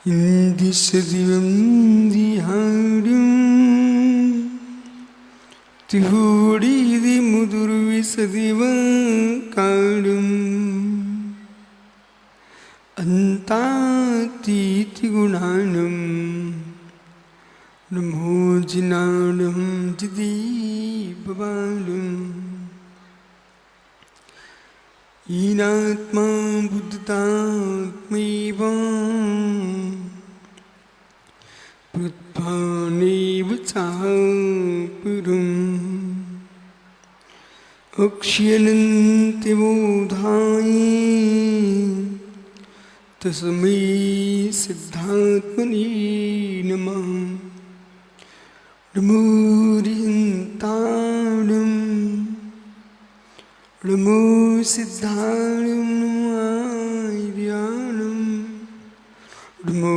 ഇന്ദിശദിവം ദിഹാരും തിഹൂടിതി മുദുർവിസദിവ കാടും അന്താതീതി ഗുണാനം നമോജിനാനം ജിദീപവാലും ഈനാത്മാ ബുദ്ധാത്മൈവം പുത്പാനൈവ ചാപുരം അക്ഷ്യനന്തി ബോധായി തസ്മൈ സിദ്ധാത്മനി നമഃ നമോരിഹന്താണം നമോ സിദ്ധാണം നമോര്യാണം നമോ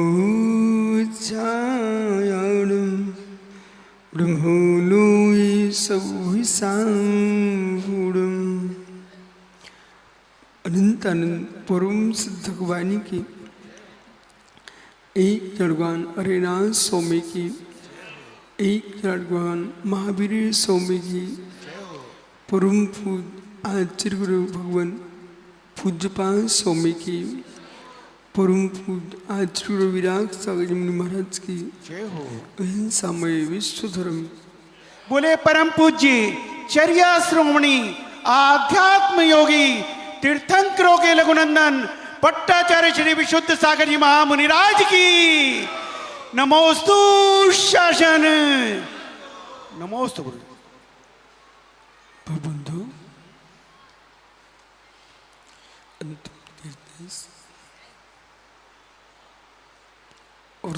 ഛായാണം നമോ ലോയി സൗഹിസാംഗുണം। अनंत अनंत परम सिद्ध भगवानी की एक जड़वान अरेनाथ स्वामी की एक जड़वान महावीर स्वामी की परम पूज आचार्य गुरु भगवान पूज्यपाल स्वामी की परम पूज आचार्य गुरु विराग सागर मुनि महाराज की समय विश्व धर्म बोले परम पूज्य चर्या श्रोमणी आध्यात्म योगी तीर्थंकरों के लघुनंदन पट्टाचार्य श्री विशुद्ध सागर जी महामुनिराज की नमोस्तु शासन। नमोस्तु गुरु बंधु अंतिम निर्देश और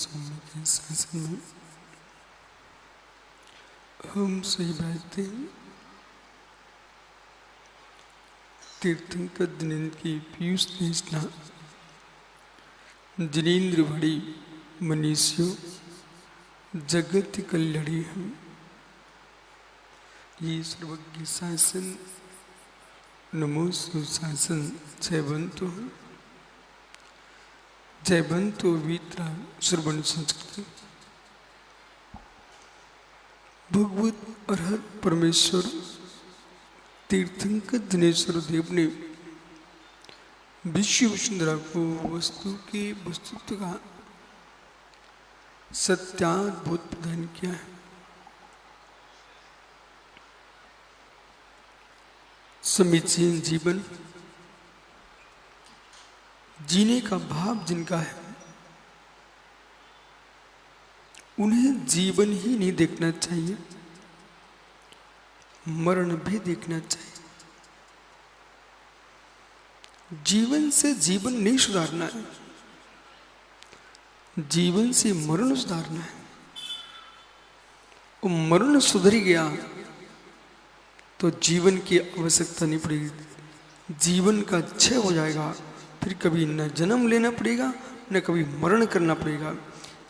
स्वामी के शासन में हम सही बैठते हैं। तीर्थंकर दिनेन्द्र की पीयूष देशना जिनेन्द्र भड़ी मनीषियों जगत कल्याणी हम ये सर्वज्ञ शासन नमो सुशासन जयवंतो जयवंतो वीतरा श्रवण संस्कृत भगवत अरहत परमेश्वर तीर्थंकर दिनेश्वर देव ने विश्व वसुंधरा को वस्तु के वस्तुत्व का सत्याद्भुत प्रदान किया है। समीचीन जीवन जीने का भाव जिनका है उन्हें जीवन ही नहीं देखना चाहिए, मरण भी देखना चाहिए। जीवन से जीवन नहीं सुधारना है, जीवन से मरण सुधारना है। और मरण सुधर गया तो जीवन की आवश्यकता नहीं पड़ेगी, जीवन का क्षय हो जाएगा, फिर कभी न जन्म लेना पड़ेगा न कभी मरण करना पड़ेगा।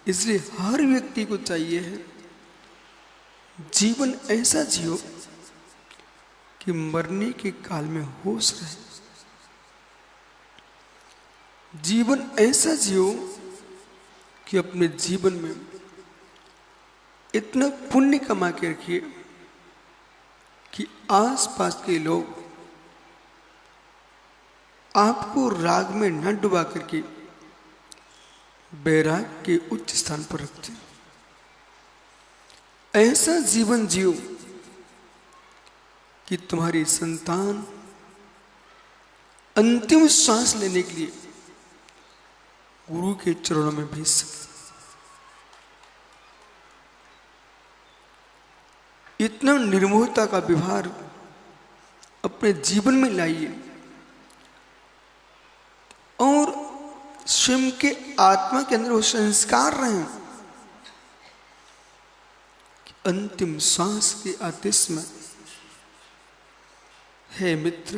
इसलिए हर व्यक्ति को चाहिए है जीवन ऐसा जियो कि मरने के काल में होश रहे, जीवन ऐसा जियो कि अपने जीवन में इतना पुण्य कमा के रखिए कि आसपास के लोग आपको राग में न डुबा करके बैराग के उच्च स्थान पर रखते। ऐसा जीवन जियो कि तुम्हारी संतान अंतिम श्वास लेने के लिए गुरु के चरणों में भेज सके। इतना निर्मोहता का व्यवहार अपने जीवन में लाइए और स्वयं के आत्मा के अंदर वो संस्कार रहे कि अंतिम सांस के आतिश में है मित्र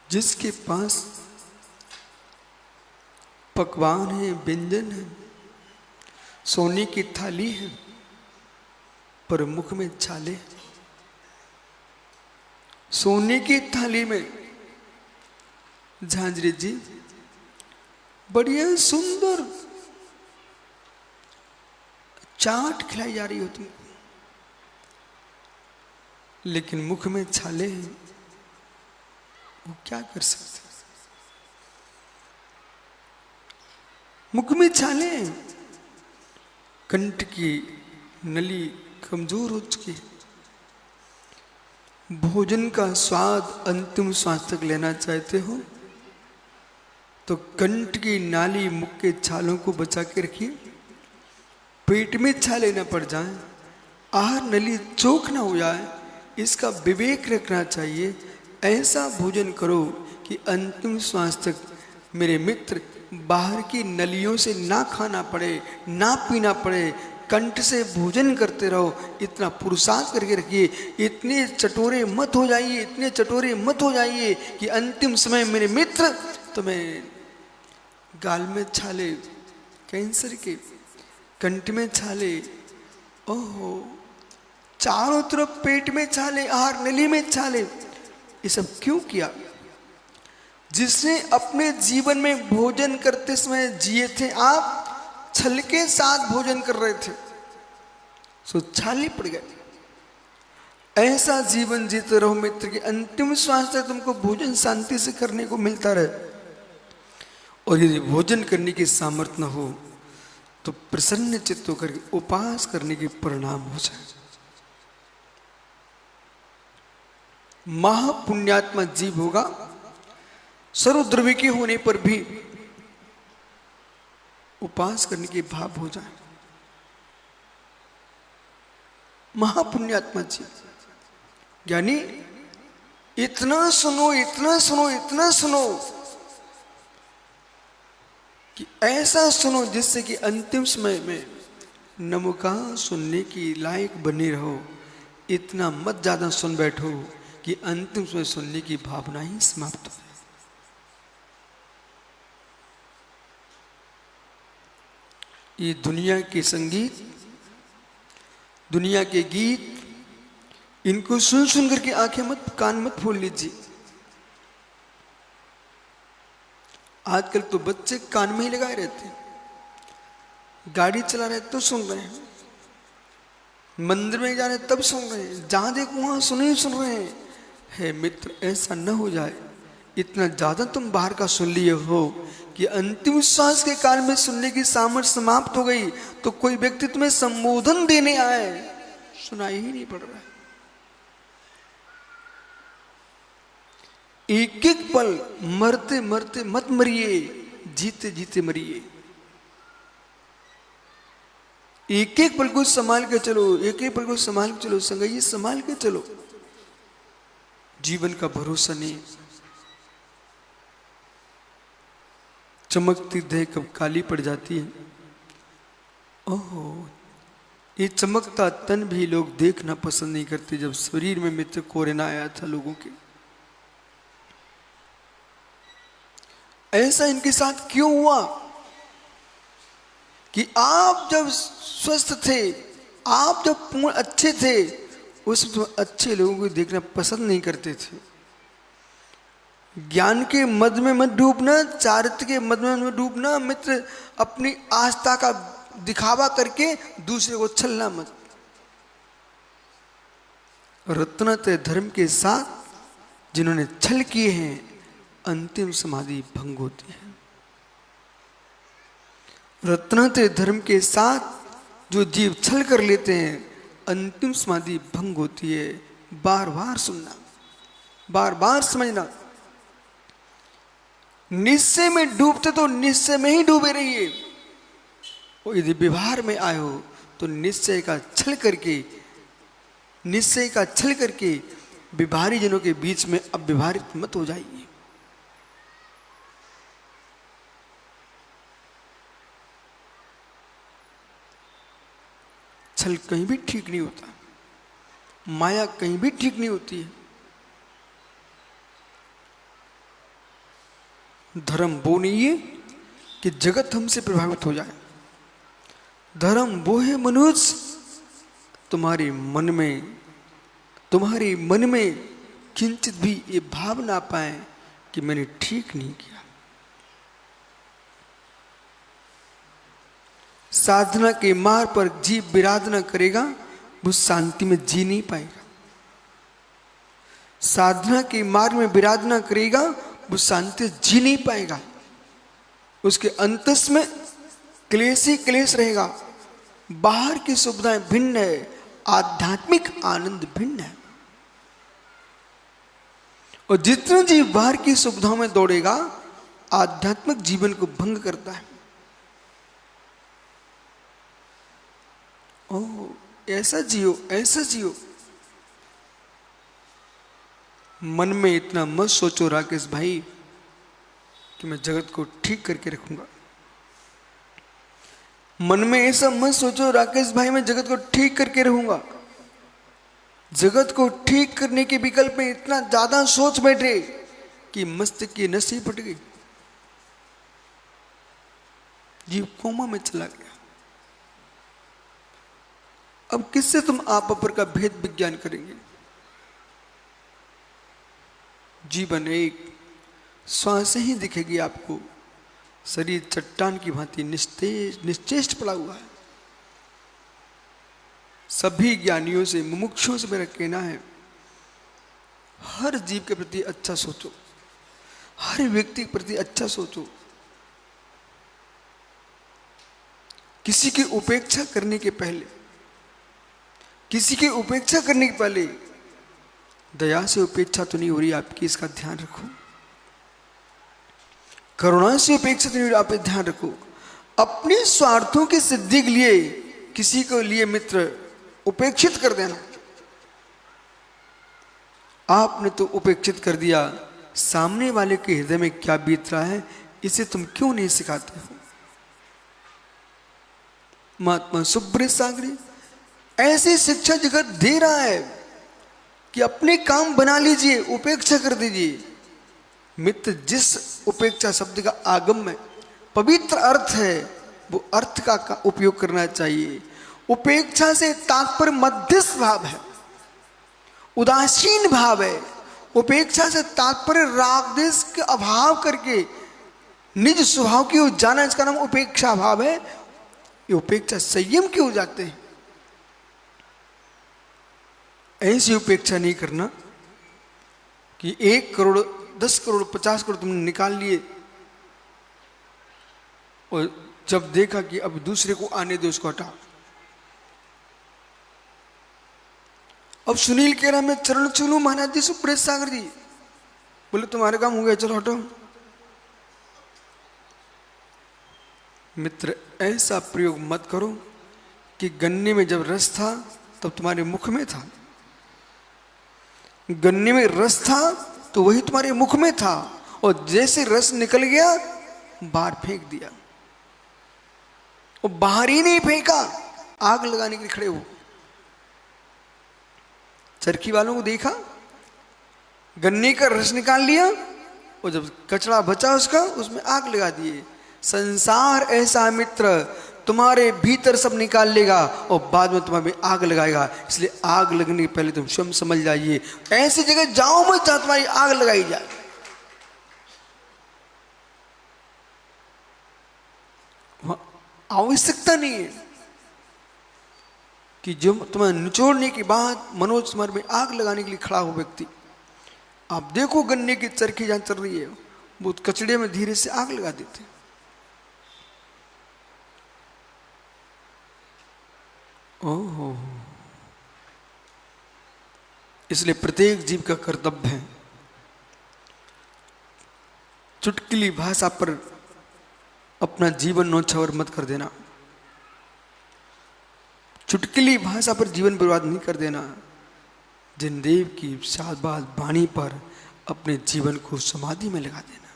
जिसके पास पकवान है, व्यंजन है, सोने की थाली है, पर मुख में छाले, सोने की थाली में झांझरी जी बढ़िया सुंदर चाट खिलाई जा रही हो तुमको, लेकिन मुख में छाले हैं, वो क्या कर सकते? मुख में छाले, कंठ की नली कमजोर हो चुकी है, भोजन का स्वाद अंतिम श्वास तक लेना चाहते हो तो कंठ की नाली मुख के छालों को बचा के रखिए, पेट में छाले न पड़ जाए, आहार नली चोक ना हो जाए, इसका विवेक रखना चाहिए। ऐसा भोजन करो कि अंतिम श्वास तक मेरे मित्र बाहर की नलियों से ना खाना पड़े, ना पीना पड़े, कंठ से भोजन करते रहो। इतना पुरुषार्थ करके रखिए। इतने चटोरे मत हो जाइए, इतने चटोरे मत हो जाइए कि अंतिम समय मेरे मित्र तुम्हें गाल में छाले कैंसर के, कंठ में छाले, ओहो चारों तरफ पेट में छाले, आहार नली में छाले, ये सब क्यों किया? जिसने अपने जीवन में भोजन करते समय जिए थे, आप छल के साथ भोजन कर रहे थे, सो छाले पड़ गए। ऐसा जीवन जीते रहो मित्र कि अंतिम श्वास तक तुमको भोजन शांति से करने को मिलता रहे। और यदि भोजन करने की सामर्थ्य न हो तो प्रसन्न चित्त होकर उपवास करने के परिणाम हो जाए। महापुण्यात्मा जीव होगा, सर्वद्रव्य के होने पर भी उपवास करने के भाव हो जाए। महापुण्यात्मा जीव यानी इतना सुनो, इतना सुनो, इतना सुनो कि ऐसा सुनो जिससे कि अंतिम समय में नमुका सुनने की लायक बने रहो। इतना मत ज्यादा सुन बैठो कि अंतिम समय सुनने की भावना ही समाप्त हो। ये दुनिया के संगीत, दुनिया के गीत, इनको सुन सुन करके आंखें मत, कान मत खोल लीजिए। आजकल तो बच्चे कान में ही लगाए रहते हैं, गाड़ी चला रहे तो सुन रहे हैं, मंदिर में जा रहे तब सुन रहे हैं, जहां देखो वहां सुने ही सुन रहे हैं। है मित्र, ऐसा न हो जाए। इतना ज्यादा तुम बाहर का सुन लिए हो कि अंतिम श्वास के काल में सुनने की सामर्थ्य समाप्त हो गई तो कोई व्यक्ति तुम्हें संबोधन देने आए, सुनाई ही नहीं पड़ रहा है। एक एक पल मरते मरते मत मरिए, जीते जीते मरिए। एक एक पल को संभाल के चलो, एक एक पल को संभाल के चलो, संगई संभाल के चलो। जीवन का भरोसा नहीं। चमकती देह कब काली पड़ जाती है। ओहो, ये चमकता तन भी लोग देखना पसंद नहीं करते। जब शरीर में मित्र कोरोना आया था लोगों के, ऐसा इनके साथ क्यों हुआ कि आप जब स्वस्थ थे, आप जब पूर्ण अच्छे थे, उस अच्छे लोगों को देखना पसंद नहीं करते थे। ज्ञान के मद में मत डूबना, चारित्र के मद में मत डूबना मित्र। अपनी आस्था का दिखावा करके दूसरे को छलना मत। रत्नत्रय धर्म के साथ जिन्होंने छल किए हैं, अंतिम समाधि भंग होती है। रत्नत्रय धर्म के साथ जो जीव छल कर लेते हैं, अंतिम समाधि भंग होती है। बार बार सुनना, बार बार समझना। निश्चय में डूबते तो निश्चय में ही डूबे रहिए, और यदि व्यवहार में आए हो तो निश्चय का छल करके, निश्चय का छल करके व्यवहारी जनों के बीच में अब व्यवहारित मत हो जाइए। छल कहीं भी ठीक नहीं होता, माया कहीं भी ठीक नहीं होती है। धर्म वो नहीं है कि जगत हमसे प्रभावित हो जाए। धर्म वो है मनुष्य तुम्हारे मन में किंचित भी ये भाव ना पाए कि मैंने ठीक नहीं किया। साधना के मार्ग पर जीव विराध न करेगा वो शांति में जी नहीं पाएगा। साधना के मार्ग में विराध न करेगा वो शांति जी नहीं पाएगा। उसके अंतस में क्लेश ही क्लेश रहेगा। बाहर की सुविधाएं भिन्न है, आध्यात्मिक आनंद भिन्न है। और जितना जीव बाहर की सुविधाओं में दौड़ेगा आध्यात्मिक जीवन को भंग करता है। ओह, ऐसा जियो, ऐसा जियो। मन में इतना मत सोचो राकेश भाई कि मैं जगत को ठीक करके रखूंगा। मन में ऐसा मत सोचो राकेश भाई मैं जगत को ठीक करके रहूंगा। जगत को ठीक करने के विकल्प में इतना ज्यादा सोच बैठे कि मस्तिष्क की नसें फट गई, जीव कोमा में चला गया। अब किससे तुम आप अपर का भेद विज्ञान करेंगे? जीवन एक श्वास ही दिखेगी आपको। शरीर चट्टान की भांति निश्चेष्ट पड़ा हुआ है। सभी ज्ञानियों से, मुमुक्षुओं से मेरा कहना है, हर जीव के प्रति अच्छा सोचो, हर व्यक्ति के प्रति अच्छा सोचो। किसी की उपेक्षा करने के पहले, किसी की उपेक्षा करने के पहले दया से उपेक्षा तो नहीं हो रही आपकी, इसका ध्यान रखो। करुणा से उपेक्षा तो नहीं हो रही, आप ध्यान रखो। अपने स्वार्थों की सिद्धि के लिए किसी को लिए मित्र उपेक्षित कर देना। आपने तो उपेक्षित कर दिया, सामने वाले के हृदय में क्या बीत रहा है इसे तुम क्यों नहीं सिखाते हो? महात्मा सुब्रत सागरी ऐसी शिक्षा जगत दे रहा है कि अपने काम बना लीजिए, उपेक्षा कर दीजिए। मित्र, जिस उपेक्षा शब्द का आगम में पवित्र अर्थ है वो अर्थ का उपयोग करना चाहिए। उपेक्षा से तात्पर्य मध्यस्थ भाव है, उदासीन भाव है। उपेक्षा से तात्पर्य राग देश के अभाव करके निज स्वभाव की हो जाना, इसका नाम उपेक्षा भाव है। ये उपेक्षा संयम के हो जाते हैं। ऐसी उपेक्षा नहीं करना कि 1 करोड़ 10 करोड़ 50 करोड़ तुमने निकाल लिए और जब देखा कि अब दूसरे को आने दो, उसको हटाओ। अब सुनील कह रहा मैं चरण छू महाराज जी सुब्रत सागर जी, बोले तुम्हारे काम हो गया, चलो हटो। मित्र, ऐसा प्रयोग मत करो कि गन्ने में जब रस था तब तुम्हारे मुख में था। गन्ने में रस था तो वही तुम्हारे मुख में था, और जैसे रस निकल गया बाहर फेंक दिया। और बाहर ही नहीं फेंका, आग लगाने के लिए खड़े हो। चरखी वालों को देखा, गन्ने का रस निकाल लिया और जब कचरा बचा उसका, उसमें आग लगा दिए। संसार ऐसा मित्र तुम्हारे भीतर सब निकाल लेगा और बाद में तुम्हारे आग लगाएगा। इसलिए आग लगने के पहले तुम स्वयं समझ जाइए। ऐसी जगह जाओ मत जहां तुम्हारी आग लगाई जाए। आवश्यकता नहीं है कि जो तुम्हें निचोड़ने के बाद मनोज तुम्हारे में आग लगाने के लिए खड़ा हो व्यक्ति। आप देखो गन्ने की चरखी जहां चल रही है वो कचड़े में धीरे से आग लगा देते हैं। ओहो, इसलिए प्रत्येक जीव का कर्तव्य है चुटकिली भाषा पर अपना जीवन नौछावर मत कर देना। चुटकिली भाषा पर जीवन बर्बाद नहीं कर देना। जिनदेव की शाबाद वाणी पर अपने जीवन को समाधि में लगा देना।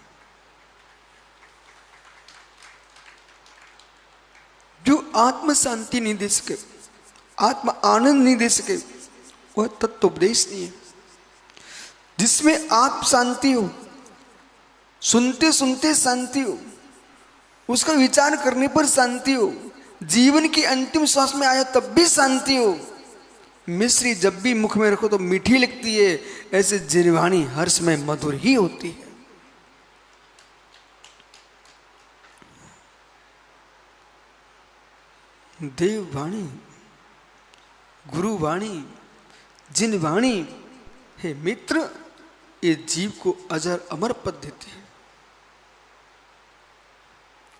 जो आत्म शांति नहीं दे सके, आत्मा आनंद नहीं दे सके, वह तत्वोपदेश नहीं है। जिसमें आप शांति हो, सुनते सुनते शांति हो, उसका विचार करने पर शांति हो, जीवन की अंतिम श्वास में आया तब भी शांति हो। मिश्री जब भी मुख में रखो तो मीठी लगती है, ऐसे जिरवाणी हर समय मधुर ही होती है। देव वाणी, गुरु वाणी, जिन वाणी, हे मित्र, ये जीव को अजर अमर पद देती है।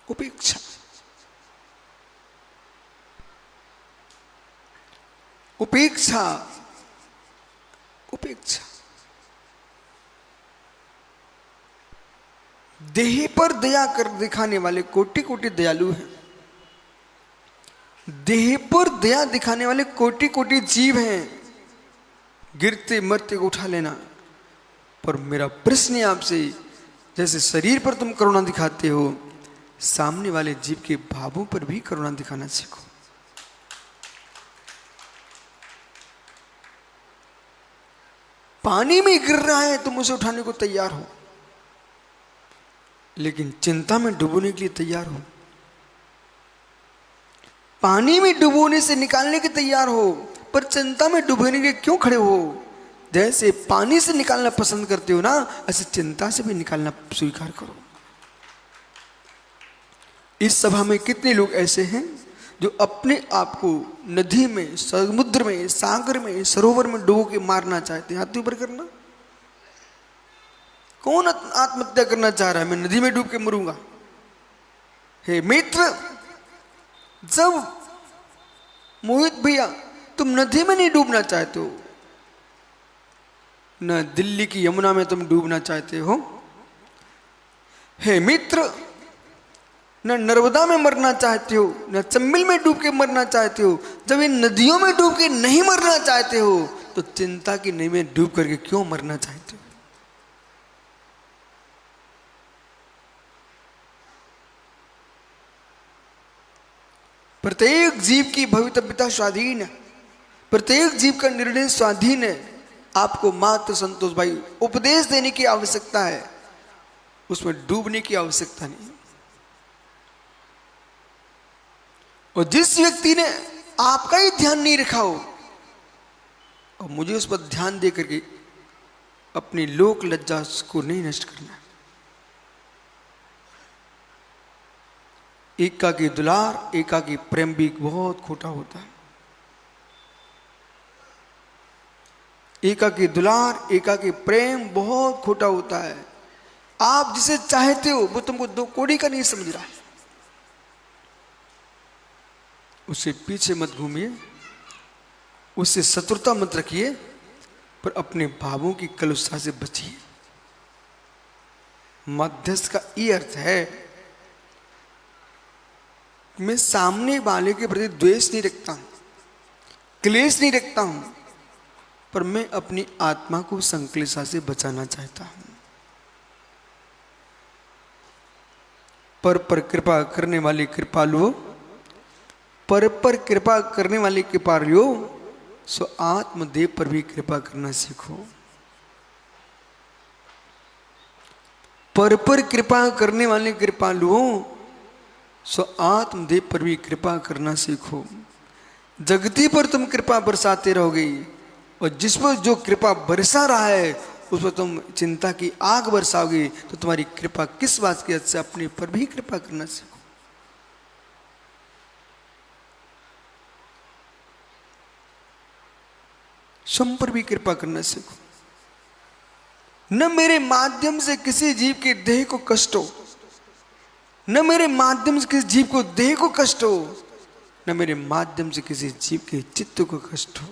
उपेक्षा, उपेक्षा, उपेक्षा। देह पर दया कर दिखाने वाले कोटि कोटि दयालु हैं। देह पर दया दिखाने वाले कोटि कोटि जीव हैं, गिरते मरते को उठा लेना। पर मेरा प्रश्न है आपसे, जैसे शरीर पर तुम करुणा दिखाते हो, सामने वाले जीव के भावों पर भी करुणा दिखाना सीखो। पानी में गिर रहा है, तुम उसे उठाने को तैयार हो, लेकिन चिंता में डुबोने के लिए तैयार हो। पानी में डुबोने से निकालने के तैयार हो, पर चिंता में डुबोने के लिए क्यों खड़े हो? जैसे पानी से निकालना पसंद करते हो ना, ऐसे चिंता से भी निकालना स्वीकार करो। इस सभा में कितने लोग ऐसे हैं जो अपने आप को नदी में, समुद्र में, सागर में, सरोवर में डुबो के मारना चाहते हैं? हाथ ऊपर करना। कौन आत्महत्या करना चाह रहा है? मैं नदी में डूब के मरूंगा। हे मित्र, जब मोहित भैया तुम नदी में नहीं डूबना चाहते हो, न दिल्ली की यमुना में तुम डूबना चाहते हो, हे मित्र, न नर्मदा में मरना चाहते हो, न चंबल में डूब के मरना चाहते हो, जब इन नदियों में डूब के नहीं मरना चाहते हो, तो चिंता की नदी में डूब करके क्यों मरना चाहते हो? प्रत्येक जीव की भवितव्यता स्वाधीन है, प्रत्येक जीव का निर्णय स्वाधीन है। आपको मात्र संतोष भाई उपदेश देने की आवश्यकता है, उसमें डूबने की आवश्यकता नहीं। और जिस व्यक्ति ने आपका ही ध्यान नहीं रखा हो, और मुझे उस पर ध्यान दे करके अपनी लोक लज्जा को नहीं नष्ट करना। एकाकी दुलार, एकाकी प्रेम भी बहुत खोटा होता है। एकाकी दुलार, एकाकी प्रेम बहुत खोटा होता है। आप जिसे चाहते हो वो तुमको दो कौड़ी का नहीं समझ रहा, उससे पीछे मत घूमिए, उससे शत्रुता मत रखिए, पर अपने भावों की कलुषता से बचिए। मध्यस्थ का ये अर्थ है, मैं सामने वाले के प्रति द्वेष नहीं रखता हूं, क्लेश नहीं रखता हूं, पर मैं अपनी आत्मा को संक्लेशा से बचाना चाहता हूं। पर कृपा करने वाले कृपालुओं, पर कृपा करने वाले कृपालुओं, सो आत्मदेव पर भी कृपा करना सीखो। पर कृपा करने वाले कृपालुओं, सो आत्मदेव पर भी कृपा करना सीखो। जगती पर तुम कृपा बरसाते रहोगे, और जिस पर जो कृपा बरसा रहा है उस पर तुम चिंता की आग बरसाओगे, तो तुम्हारी कृपा किस बात की? से अपने पर भी कृपा करना सीखो। स्वयं पर भी कृपा करना सीखो। न मेरे माध्यम से किसी जीव के देह को कष्ट हो, न मेरे माध्यम से किसी जीव को देह को कष्ट हो, न मेरे माध्यम से किसी जीव के चित्त को कष्ट हो।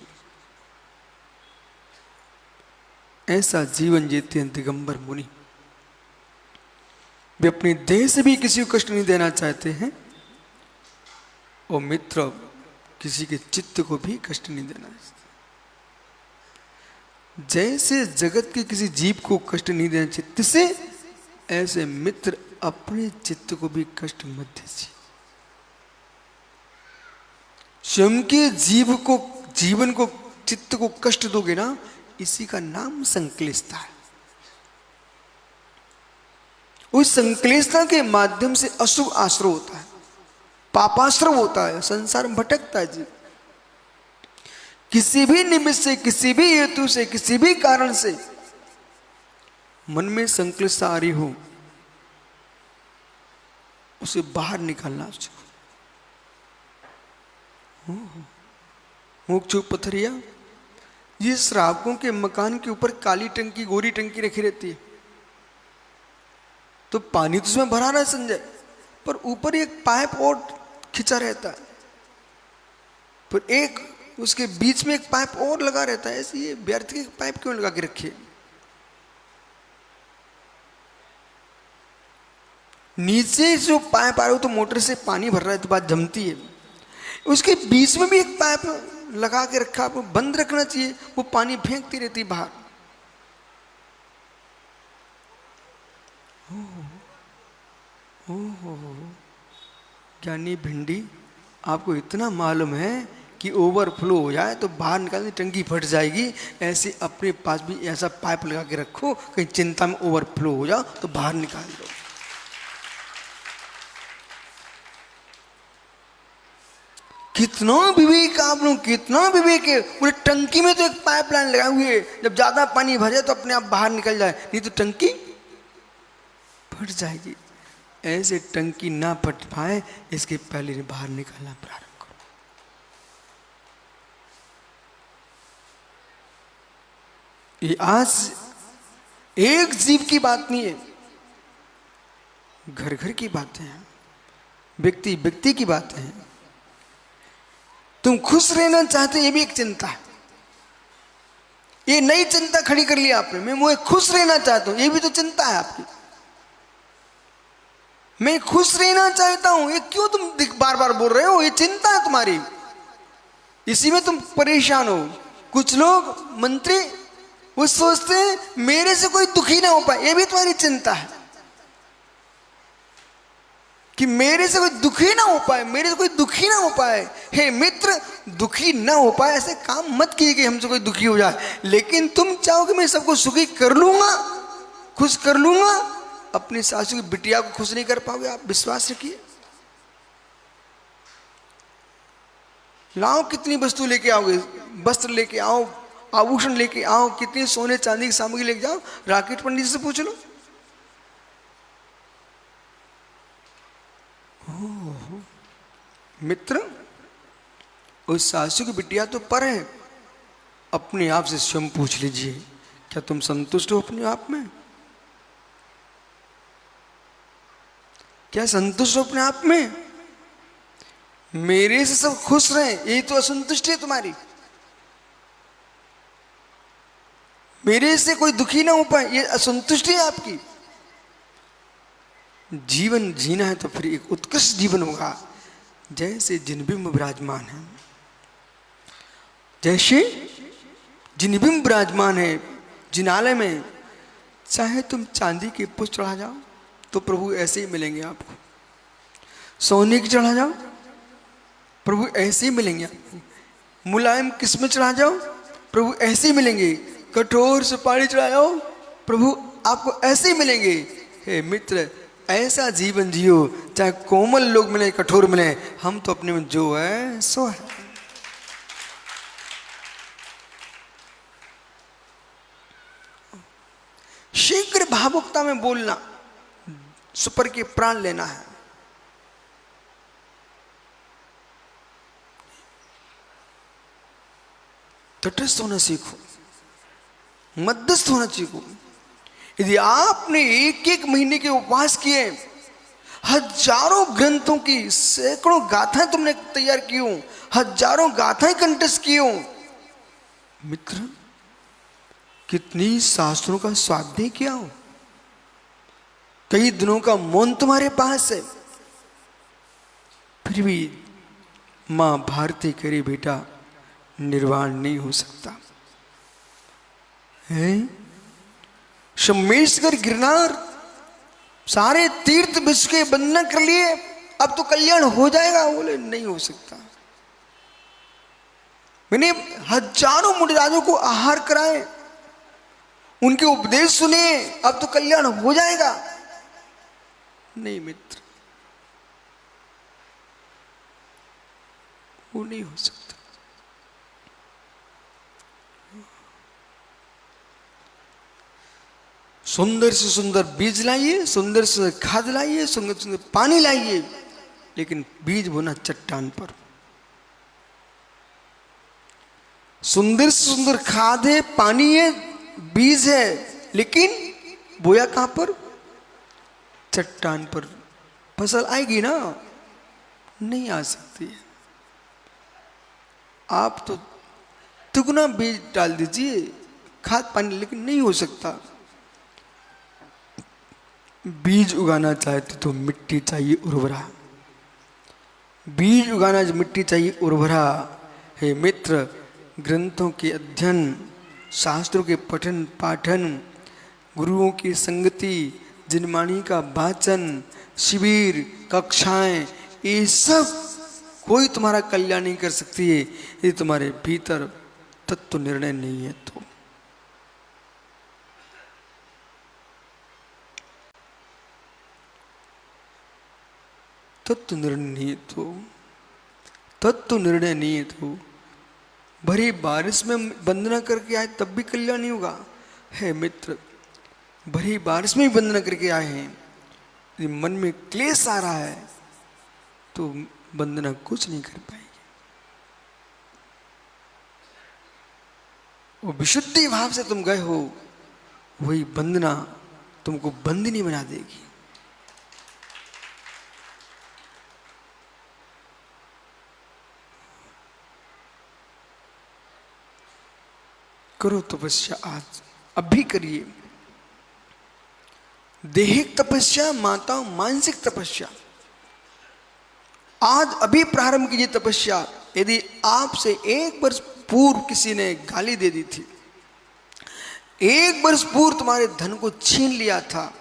ऐसा जीवन जीते हैं दिगंबर मुनि। वे अपने देह से भी किसी को कष्ट नहीं देना चाहते हैं, और मित्र किसी के चित्त को भी कष्ट नहीं देना चाहते। जैसे जगत के किसी जीव को कष्ट नहीं देना चित्त से, ऐसे मित्र अपने चित्त को भी कष्ट मत दीजिए। स्वयं के जीवन को चित्त को कष्ट दोगे ना, इसी का नाम संक्लेशता है। उस संक्लेशता के माध्यम से अशुभ आश्रय होता है, पापाश्रय होता है, संसार में भटकता है जीव। किसी भी निमित्त से, किसी भी हेतु से, किसी भी कारण से मन में संक्लेशता आ रही हो, उसे बाहर निकालना सीखो। मुखचू पथरिया, ये श्रावकों के मकान के ऊपर काली टंकी, गोरी टंकी रखी रहती है। तो पानी तो उसमें भरा रहा है संजय, पर ऊपर एक पाइप और खिंचा रहता है, पर एक उसके बीच में एक पाइप और लगा रहता है। ऐसे ये व्यर्थ के पाइप क्यों लगा के रखे? नीचे जो पाइप आ रहा है तो मोटर से पानी भर रहा है तो बात जमती है, उसके बीच में भी एक पाइप लगा के रखा, आपको बंद रखना चाहिए, वो पानी फेंकती रहती बाहर। ज्ञानी भिंडी, आपको इतना मालूम है कि ओवरफ्लो हो जाए तो बाहर निकालने टंकी फट जाएगी, ऐसे अपने पास भी ऐसा पाइप लगा के रखो, कहीं चिंता में ओवरफ्लो हो जाओ तो बाहर निकाल दो। कितना विवेक आप लोग, कितना विवेक है। पूरे टंकी में तो एक पाइपलाइन लगाई हुई है, जब ज्यादा पानी भरे तो अपने आप बाहर निकल जाए, नहीं तो टंकी फट जाएगी। ऐसे टंकी ना फट पाए इसके पहले बाहर निकालना प्रारंभ करो। ये आज एक जीव की बात नहीं है, घर घर की बातें हैं, व्यक्ति व्यक्ति की बातें हैं। तुम खुश रहना चाहते हो, ये भी एक चिंता है। ये नई चिंता खड़ी कर लिया आपने, मैं खुश रहना चाहता हूं, ये भी तो चिंता है आपकी। मैं खुश रहना चाहता हूं, ये क्यों तुम बार बार बोल रहे हो? ये चिंता है तुम्हारी, इसी में तुम परेशान हो। कुछ लोग मंत्री वो सोचते हैं मेरे से कोई दुखी ना हो पाए, ये भी तुम्हारी चिंता है कि मेरे से कोई दुखी ना हो पाए, मेरे से कोई दुखी ना हो पाए। हे मित्र, दुखी ना हो पाए ऐसे काम मत कीजिए कि हमसे कोई दुखी हो जाए, लेकिन तुम चाहो कि मैं सबको सुखी कर लूंगा, खुश कर लूंगा। अपनी सासू की बिटिया को खुश नहीं कर पाओगे आप, विश्वास रखिए। लाओ, कितनी वस्तु लेके आओगे, वस्त्र लेके आओ, आभूषण लेके आओ, कितनी सोने चांदी की सामग्री लेके जाओ, राकेट पंडित से पूछ लो। मित्र, उस सासू की बिटिया तो पर है, अपने आप से स्वयं पूछ लीजिए, क्या तुम संतुष्ट हो अपने आप में? क्या संतुष्ट हो अपने आप में? मेरे से सब खुश रहे, यही तो असंतुष्टि है तुम्हारी। मेरे से कोई दुखी ना हो पाए, ये असंतुष्टि है आपकी। जीवन जीना है तो फिर एक उत्कृष्ट जीवन होगा, जैसे जिनबिंब विराजमान है, जैसे जिनबिंब विराजमान है जिनालय में। चाहे तुम चांदी के पुष्प चढ़ा जाओ तो प्रभु ऐसे ही मिलेंगे आपको, सोने की चढ़ा जाओ प्रभु ऐसे ही मिलेंगे आपको, मुलायम किस्में चढ़ा जाओ प्रभु ऐसे ही मिलेंगे, कठोर सुपारी चढ़ा जाओ प्रभु आपको ऐसे ही मिलेंगे। हे मित्र, ऐसा जीवन जियो, चाहे कोमल लोग मिले कठोर मिले, हम तो अपने में जो है सो है। शीघ्र भावुकता में बोलना, सुपर के प्राण लेना है। तटस्थ होना सीखो, मध्यस्थ होना सीखो। यदि आपने एक एक महीने के उपवास किए, हजारों ग्रंथों की सैकड़ों गाथाएं तुमने तैयार की हो, हजारों गाथाएं कंठस्थ की हो, मित्र कितनी शास्त्रों का स्वाध्याय किया हो, कई दिनों का मौन तुम्हारे पास है, फिर भी मां भारती करे बेटा निर्वाण नहीं हो सकता है। शमेशगढ़ गिरनार सारे तीर्थ विश्व के बंधन कर लिए, अब तो कल्याण हो जाएगा, बोले नहीं हो सकता। मैंने हजारों मुनिराजों को आहार कराए, उनके उपदेश सुने, अब तो कल्याण हो जाएगा। नहीं मित्र, वो नहीं हो सकता। सुंदर से सुंदर बीज लाइए, सुंदर से खाद लाइए, सुंदर सुंदर पानी लाइए, लेकिन बीज बोना चट्टान पर। सुंदर से सुंदर खाद है, पानी है, बीज है, लेकिन बोया कहां पर? चट्टान पर। फसल आएगी ना? नहीं आ सकती है। आप तो दुगना बीज डाल दीजिए, खाद पानी, लेकिन नहीं हो सकता। बीज उगाना चाहते तो मिट्टी चाहिए उर्वरा। बीज उगाना जो मिट्टी चाहिए उर्वरा। हे मित्र, ग्रंथों के अध्ययन, शास्त्रों के पठन पाठन, गुरुओं की संगति, जिनवाणी का वाचन, शिविर, कक्षाएं, ये सब कोई तुम्हारा कल्याण नहीं कर सकती है यदि तुम्हारे भीतर तत्व निर्णय नहीं है तो। तत्व निर्णय नहीं है तो, तत्व निर्णय नहीं है तो भरी बारिश में वंदना करके आए तब भी कल्याण नहीं होगा। है मित्र, भरी बारिश में ही वंदना करके आए हैं, यदि मन में क्लेश आ रहा है तो वंदना कुछ नहीं कर पाएगी। वो विशुद्धि भाव से तुम गए हो, वही वंदना तुमको बंदिनी बना देगी। करो तपस्या, आज अभी करिए। देहिक तपस्या, माताओं मानसिक तपस्या, आज अभी प्रारंभ कीजिए तपस्या। यदि आपसे 1 वर्ष पूर्व किसी ने गाली दे दी थी, 1 वर्ष पूर्व तुम्हारे धन को छीन लिया था,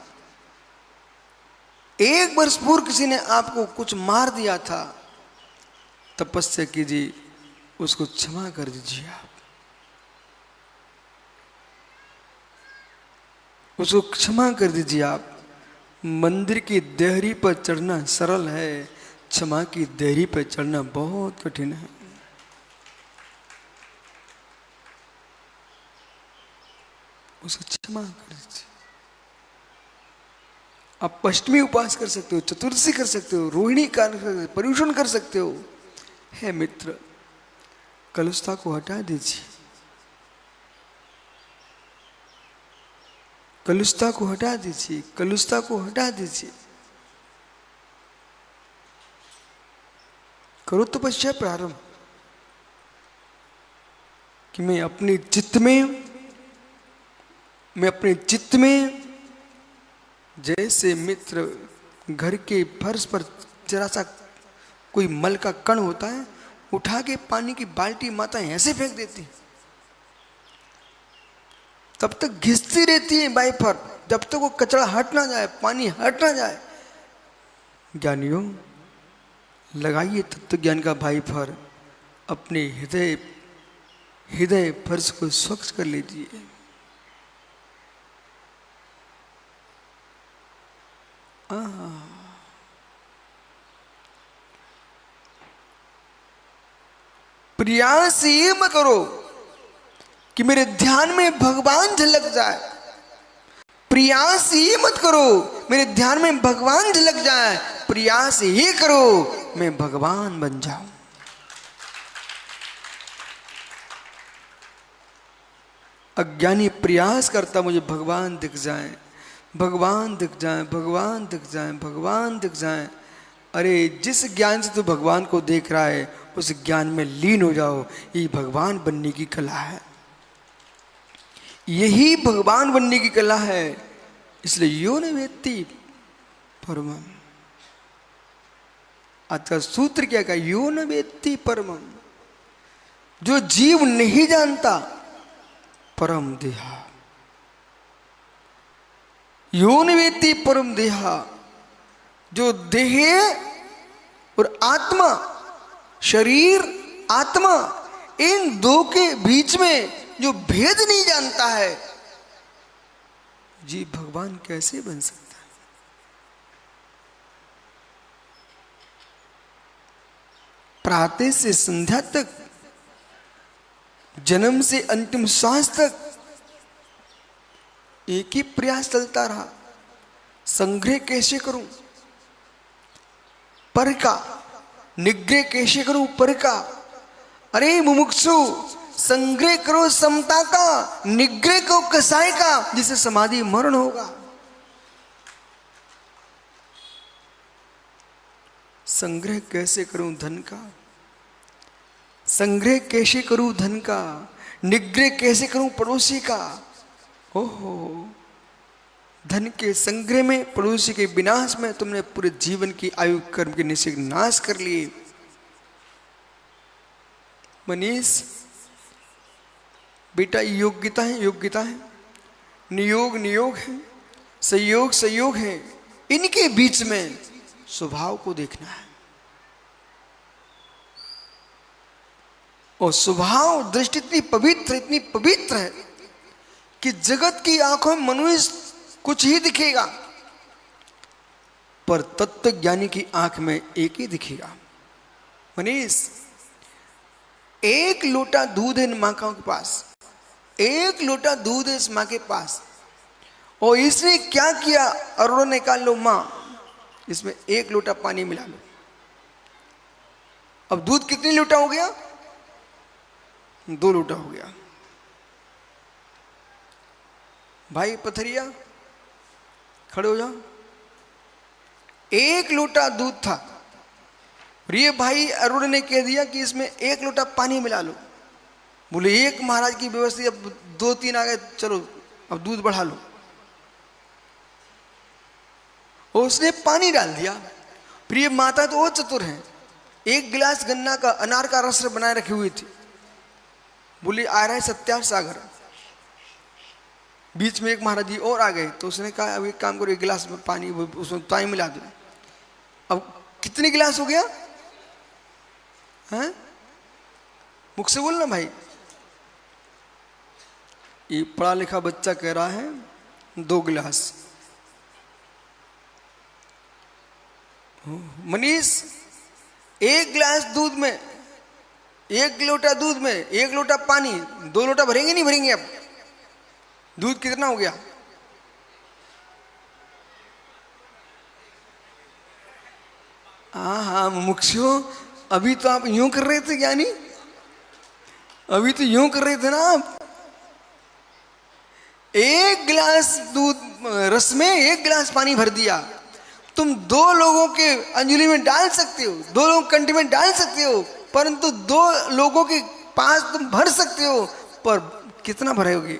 1 वर्ष पूर्व किसी ने आपको कुछ मार दिया था, तपस्या कीजिए, उसको क्षमा कर दीजिए। आप उसको क्षमा कर दीजिए। आप मंदिर की देहरी पर चढ़ना सरल है, क्षमा की देहरी पर चढ़ना बहुत कठिन है। उसको क्षमा कर दीजिए। आप अष्टमी उपवास कर सकते हो, चतुर्दशी कर सकते हो, रोहिणी कर सकते हो, पर्युषण कर सकते हो। है मित्र, कलुषता को हटा दीजिए, कलुषता को हटा दीजिए, कलुषता को हटा दीजिए। करो तपस्या प्रारंभ कि मैं अपने चित्त में जैसे मित्र घर के फर्श पर जरा सा कोई मल का कण होता है, उठा के पानी की बाल्टी माता ऐसे फेंक देती है, तब तक घिसती रहती है वाइपर, जब तक वो कचरा हट ना जाए, पानी हट ना जाए। ज्ञानियों, लगाइए तत्व ज्ञान का वाइपर, अपने हृदय फर्श को स्वच्छ कर लीजिए। प्रयास ये मत करो कि मेरे ध्यान में भगवान झलक जाए, प्रयास ये मत करो मेरे ध्यान में भगवान झलक जाए, प्रयास ये करो मैं भगवान बन जाऊं। अज्ञानी प्रयास करता मुझे भगवान दिख जाए, भगवान दिख जाए, भगवान दिख जाए, भगवान दिख जाए। अरे जिस ज्ञान से तू भगवान को देख रहा है उस ज्ञान में लीन हो जाओ। ये भगवान बनने की कला है, यही भगवान बनने की कला है। इसलिए यो न वेत्ति परमम। आज का सूत्र क्या कहा? यो न वेत्ति परमम। जो जीव नहीं जानता परम देहा, यो न वेत्ति परम देहा। जो देह और आत्मा, शरीर आत्मा, इन दो के बीच में जो भेद नहीं जानता है, जी भगवान कैसे बन सकता है? प्रातः से संध्या तक, जन्म से अंतिम श्वास तक एक ही प्रयास चलता रहा, संग्रह कैसे करूं पर का, निग्रह कैसे करूं पर का। अरे मुमुक्षु, संग्रह करो समता का, निग्रह को कसाय का, जिसे समाधि मरण होगा। संग्रह कैसे करूं धन का, संग्रह कैसे करूं धन का, निग्रह कैसे करूं पड़ोसी का। ओहो, धन के संग्रह में, पड़ोसी के विनाश में तुमने पूरे जीवन की आयु कर्म के निश्चय नाश कर लिए। मनीष बेटा, योग्यता है योग्यता है, नियोग नियोग है, संयोग संयोग है, इनके बीच में स्वभाव को देखना है। और स्वभाव दृष्टि इतनी पवित्र है कि जगत की आंखों में मनुष्य कुछ ही दिखेगा, पर तत्व ज्ञानी की आंख में एक ही दिखेगा। मनीष, एक लोटा दूध है इन माँ के पास, एक लोटा दूध है इस माँ के पास, और इसने क्या किया, अरुण ने कहा लो माँ, इसमें एक लोटा पानी मिला लो। अब दूध कितनी लोटा हो गया, 2 लोटा हो गया। भाई पथरिया खड़े हो जाओ। एक लोटा दूध था, और ये भाई अरुण ने कह दिया कि इसमें 1 लोटा पानी मिला लो। बोले एक महाराज की व्यवस्था, अब 2-3 आ गए, चलो अब दूध बढ़ा लो। और उसने पानी डाल दिया। प्रिय माता तो और चतुर हैं, 1 गिलास गन्ना का, अनार का रस बनाए रखी हुई थी। बोली आ रहा है सत्यार सागर। बीच में एक महाराज जी और आ गए, तो उसने कहा अब एक काम करो, 1 गिलास में पानी उसमें पानी मिला दो। अब कितने गिलास हो गया हैं, मुख से बोलना भाई। ये पढ़ा लिखा बच्चा कह रहा है 2 गिलास। मनीष, 1 गिलास दूध में, 1 लोटा दूध में 1 लोटा पानी, 2 लोटा भरेंगे नहीं भरेंगे? अब दूध कितना हो गया? हाँ मुखियो, अभी तो आप यूं कर रहे थे ज्ञानी, अभी तो यूं कर रहे थे ना आप। 1 गिलास दूध रस में 1 गिलास पानी भर दिया। तुम 2 लोगों के अंजलि में डाल सकते हो, 2 लोगों के कंठी में डाल सकते हो, परंतु 2 लोगों के पास तुम भर सकते हो, पर कितना भरोगे?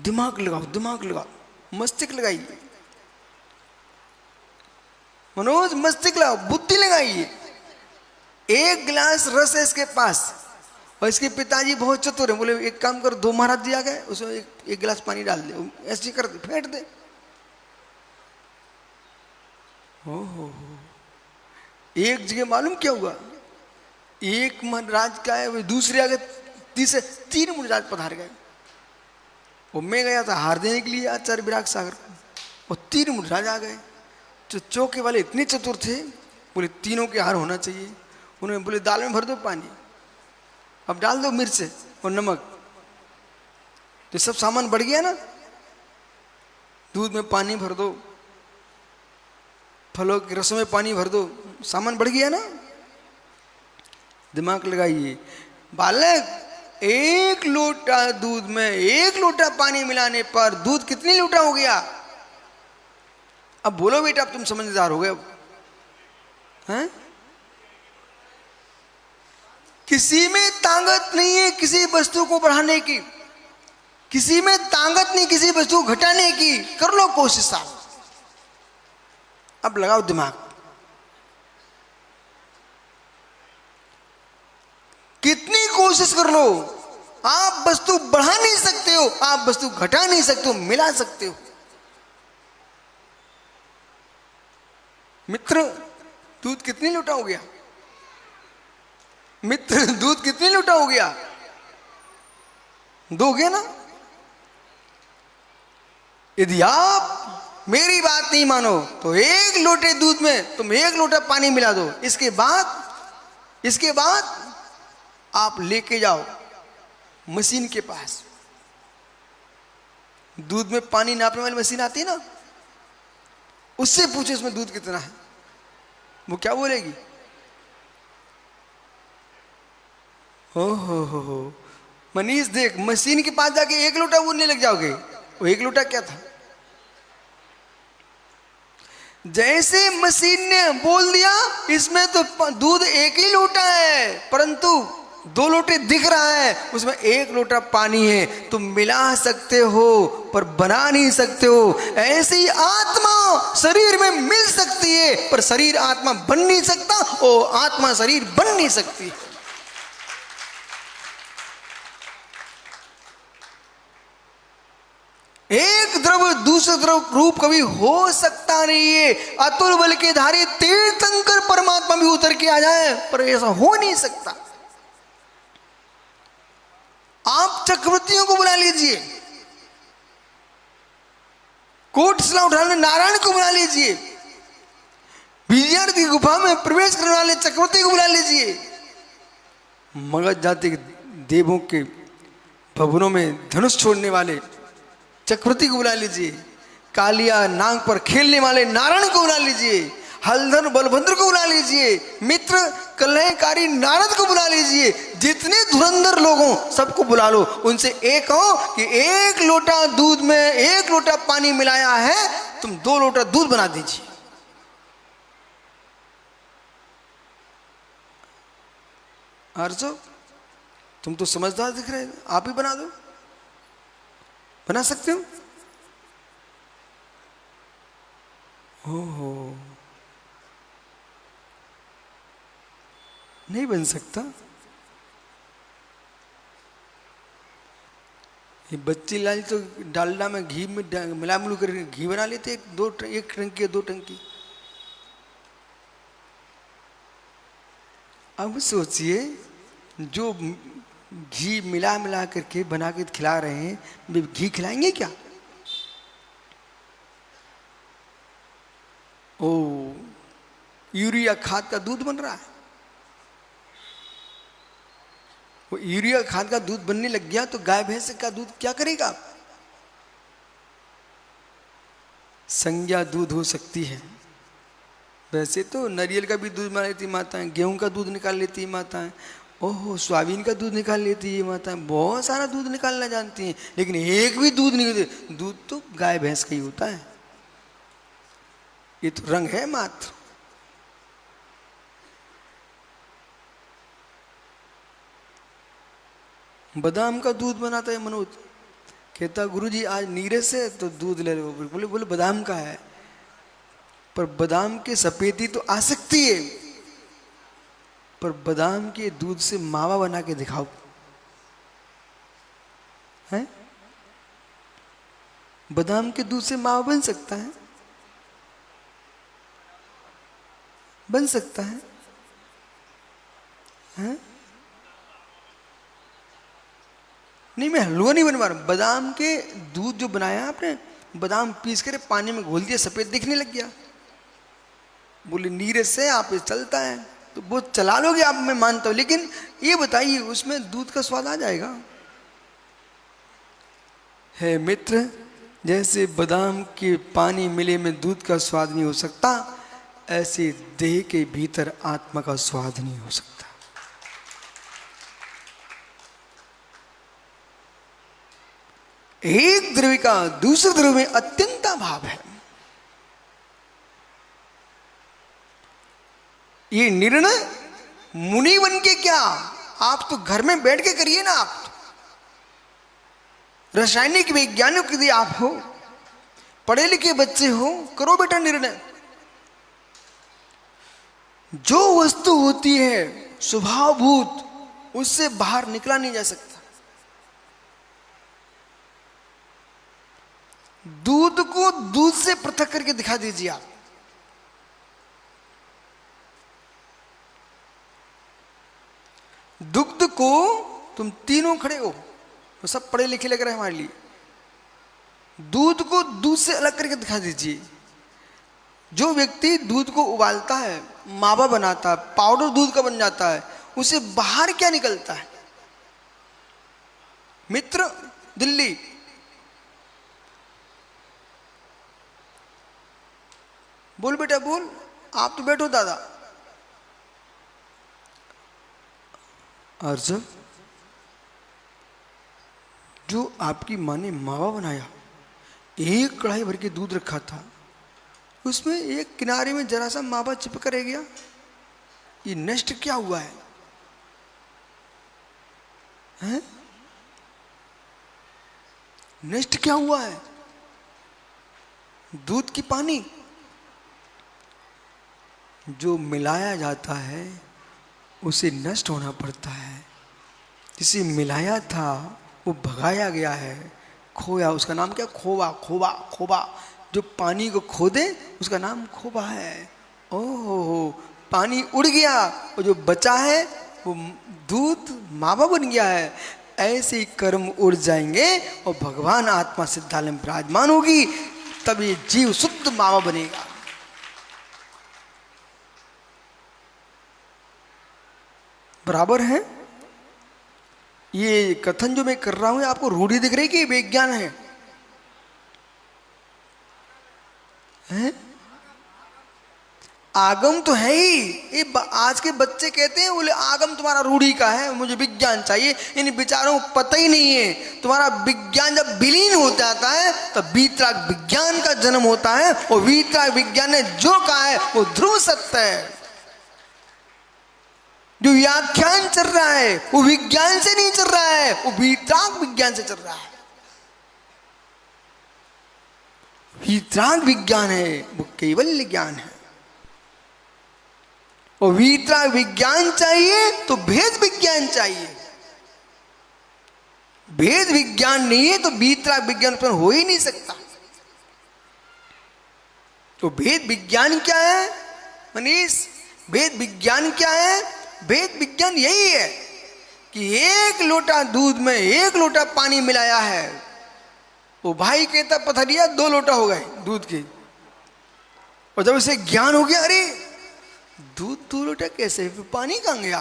दिमाग लगाओ, दिमाग लगाओ, मस्तिष्क लगाइए मनोज, मस्तिष्क लगाओ, बुद्धि लगाइए। 1 गिलास रस है इसके पास, और इसके पिताजी बहुत चतुर है। बोले एक काम कर, 2 महाराज जी आ गए, उसमें एक गिलास पानी डाल दे, ऐसे कर दे, फेंट दे। हो एक जगह मालूम क्या हुआ, एक महाराज का है, वो दूसरे आ गए, तीसरे 3 महाराज पधार गए। और मैं गया था हार देने के लिए आचार्य विराग सागर को, और 3 महाराज आ गए। जो चौके वाले इतने चतुर थे, बोले तीनों के हार होना चाहिए। उन्होंने बोले दाल में भर दो पानी, अब डाल दो मिर्च और नमक। तो सब सामान बढ़ गया ना, दूध में पानी भर दो, फलों के रसों में पानी भर दो, सामान बढ़ गया ना। दिमाग लगाइए बालक, 1 लोटा दूध में 1 लोटा पानी मिलाने पर दूध कितनी लोटा हो गया? अब बोलो बेटा, अब तुम समझदार हो गए अब, हैं? किसी में ताकत नहीं है किसी वस्तु को बढ़ाने की, किसी में ताकत नहीं किसी वस्तु को घटाने की। कर लो कोशिश आप, अब लगाओ दिमाग। कितनी कोशिश कर लो, आप वस्तु बढ़ा नहीं सकते हो, आप वस्तु घटा नहीं सकते हो, मिला सकते हो। मित्र, दूध कितनी लोटा हो गया? मित्र, दूध कितनी लोटा हो गया? 2 हो गया ना। यदि आप मेरी बात नहीं मानो तो 1 लोटे दूध में तुम 1 लोटा पानी मिला दो। इसके बाद आप लेके जाओ मशीन के पास, दूध में पानी नापने वाली मशीन आती है ना, उससे पूछो इसमें दूध कितना है। वो क्या बोलेगी? हो। मनीष देख, मशीन के पास जाके 1 लोटा बोलने लग जाओगे, वो 1 लोटा क्या था। जैसे मशीन ने बोल दिया इसमें तो दूध 1 ही लोटा है, परंतु 2 लोटे दिख रहा है, उसमें 1 लोटा पानी है। तुम मिला सकते हो पर बना नहीं सकते हो। ऐसे ही आत्मा शरीर में मिल सकती है पर शरीर आत्मा बन नहीं सकता, और आत्मा शरीर बन नहीं सकती। एक द्रव्य दूसरे द्रव्य रूप कभी हो सकता नहीं है। अतुल बल के धारी तीर्थंकर परमात्मा भी उतर के आ जाए पर ऐसा हो नहीं सकता। आप चक्रवर्तियों को बुला लीजिए, कोटशिला उठाने नारायण को बुला लीजिए, विजयार्थ की गुफा में प्रवेश करने वाले चक्रवर्ती को बुला लीजिए, मगध जाति के देवों के भवनों में धनुष छोड़ने वाले चक्रवर्ती को बुला लीजिए, कालिया नाग पर खेलने वाले नारायण को बुला लीजिए, हलधर बलभद्र को बुला लीजिए, मित्र कलहकारी नारद को बुला लीजिए, जितने धुरंधर लोगों सबको बुला लो। उनसे एक कहो कि 1 लोटा दूध में 1 लोटा पानी मिलाया है, तुम 2 लोटा दूध बना दीजिए। अर्जो, तुम तो समझदार दिख रहे, आप ही बना दो। बना सकते हो? ओहो, नहीं बन सकता। ये बच्ची लाल तो डालडा में घी में मिला मिलू कर घी बना लेते, 1 टंकी 2 टंकी। अब सोचिए, जो घी मिला मिला करके बना के खिला रहे हैं, वे घी खिलाएंगे क्या? ओ, यूरिया खाद का दूध बन रहा है। वो यूरिया खाद का दूध बनने लग गया तो गाय भैंस का दूध क्या करेगा? संज्ञा दूध हो सकती है। वैसे तो नारियल का भी दूध बना लेती माताएं, गेहूं का दूध निकाल लेती माताएं, ओहो सोयाबीन का दूध निकाल लेती है माताएं, बहुत सारा दूध निकालना जानती हैं, लेकिन एक भी दूध नहीं, दूध तो गाय भैंस का ही होता है। ये तो रंग है मात्र। बादाम का दूध बनाता है मनोज, कहता गुरुजी आज नीरस से तो दूध ले लो। बोले बोले बादाम का है, पर बादाम के सफेदी तो आ सकती है, पर बादाम के दूध से मावा बना के दिखाओ, है? बादाम के दूध से मावा बन सकता है? बन सकता है, है? नहीं, मैं हलवा नहीं बनवा रहा। बादाम के दूध जो बनाया आपने, बादाम पीस कर पानी में घोल दिया, सफेद दिखने लग गया। बोले नीरज से आप चलता है तो वो चला लोगे आप, मैं मानता हूं, लेकिन ये बताइए उसमें दूध का स्वाद आ जाएगा? है मित्र, जैसे बादाम के पानी मिले में दूध का स्वाद नहीं हो सकता, ऐसे देह के भीतर आत्मा का स्वाद नहीं हो सकता। एक द्रव्य का दूसरे द्रव्य में अत्यंत अभाव है। ये निर्णय मुनि बन के क्या, आप तो घर में बैठ के करिए ना। आप रासायनिक वैज्ञानिक यदि आप हो, पढ़े लिखे बच्चे हो, करो बेटा निर्णय। जो वस्तु होती है स्वभावभूत, उससे बाहर निकला नहीं जा सकता। दूध को दूध से पृथक करके दिखा दीजिए आप। दुग्ध को, तुम तीनों खड़े हो, वो सब पढ़े लिखे लग रहे हैं हमारे लिए, दूध को दूध से अलग करके दिखा दीजिए। जो व्यक्ति दूध को उबालता है, मावा बनाता है, पाउडर दूध का बन जाता है, उसे बाहर क्या निकलता है? मित्र दिल्ली, बोल बेटा बोल, आप तो बैठो दादा। अर्जुन जो आपकी माँ ने मावा बनाया, एक कढ़ाई भर के दूध रखा था, उसमें एक किनारे में जरा सा मावा चिपक रह गया, ये नष्ट क्या हुआ है? हैं? नष्ट क्या हुआ है? दूध की पानी जो मिलाया जाता है उसे नष्ट होना पड़ता है। जिसे मिलाया था वो भगाया गया है, खोया, उसका नाम क्या? खोवा, खोवा, खोवा। जो पानी को खोदे उसका नाम खोवा है। ओह, पानी उड़ गया और जो बचा है वो दूध मावा बन गया है। ऐसे ही कर्म उड़ जाएंगे और भगवान आत्मा सिद्धालय में विराजमान होगी, तब ये जीव शुद्ध मावा बनेगा। बराबर है? ये कथन जो मैं कर रहा हूं आपको रूढ़ी दिख रही कि विज्ञान है? हैं? आगम तो है ही। ये आज के बच्चे कहते हैं बोले आगम तुम्हारा रूढ़ी का है, मुझे विज्ञान चाहिए। इन विचारों को पता ही नहीं है। तुम्हारा विज्ञान जब विलीन हो जाता है तब वीतराग विज्ञान का जन्म होता है, और वीतराग विज्ञान ने जो कहा है वो ध्रुव सत्य है। जो व्याख्यान चल रहा है वो विज्ञान से नहीं चल रहा है, वो वीतराग विज्ञान से चल रहा है। वीतराग विज्ञान है वो केवल ज्ञान है, और वीतराग विज्ञान चाहिए तो भेद विज्ञान चाहिए। भेद विज्ञान नहीं है तो वीतराग विज्ञान उत्पन्न हो ही नहीं सकता। तो भेद विज्ञान क्या है मनीष? भेद विज्ञान क्या है? भेद विज्ञान यही है कि एक लोटा दूध में एक लोटा पानी मिलाया है। वो भाई कहता पथरिया 2 लोटा हो गए दूध के, और जब उसे ज्ञान हो गया, अरे दूध 2 लोटा कैसे, फिर पानी कहां गया?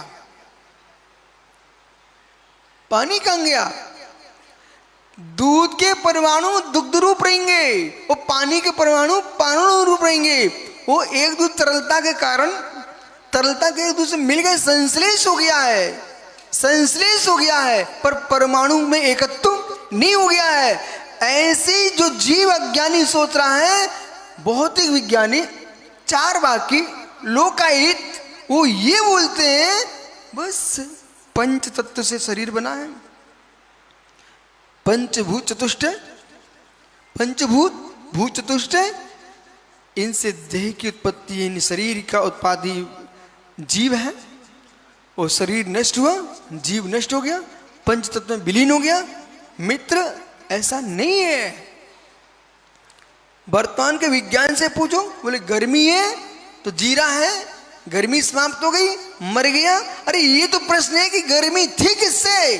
पानी कहां गया? दूध के परमाणु दुग्ध रूप रहेंगे और पानी के परमाणु पानी रूप रहेंगे। वो एक दूध तरलता के कारण, तरलता के एक दूसरे मिल गए, संश्लेष हो गया है, संश्लेष हो गया है, पर परमाणु में एकत्व नहीं हो गया है। ऐसे जो जीव अज्ञानी सोच रहा है, भौतिक विज्ञानी, चार बाकी लोकायत, वो ये बोलते हैं बस पंच तत्व से शरीर बना है, पंचभूत चतुष्ट, पंचभूत भूत चतुष्ट, इनसे देह की उत्पत्ति, इन शरीर का उत्पादी जीव है। और शरीर नष्ट हुआ, जीव नष्ट हो गया, पंच तत्व में विलीन हो गया। मित्र, ऐसा नहीं है। वर्तमान के विज्ञान से पूछो, बोले गर्मी है तो जीरा है, गर्मी समाप्त हो गई, मर गया। अरे ये तो प्रश्न है कि गर्मी थी किससे?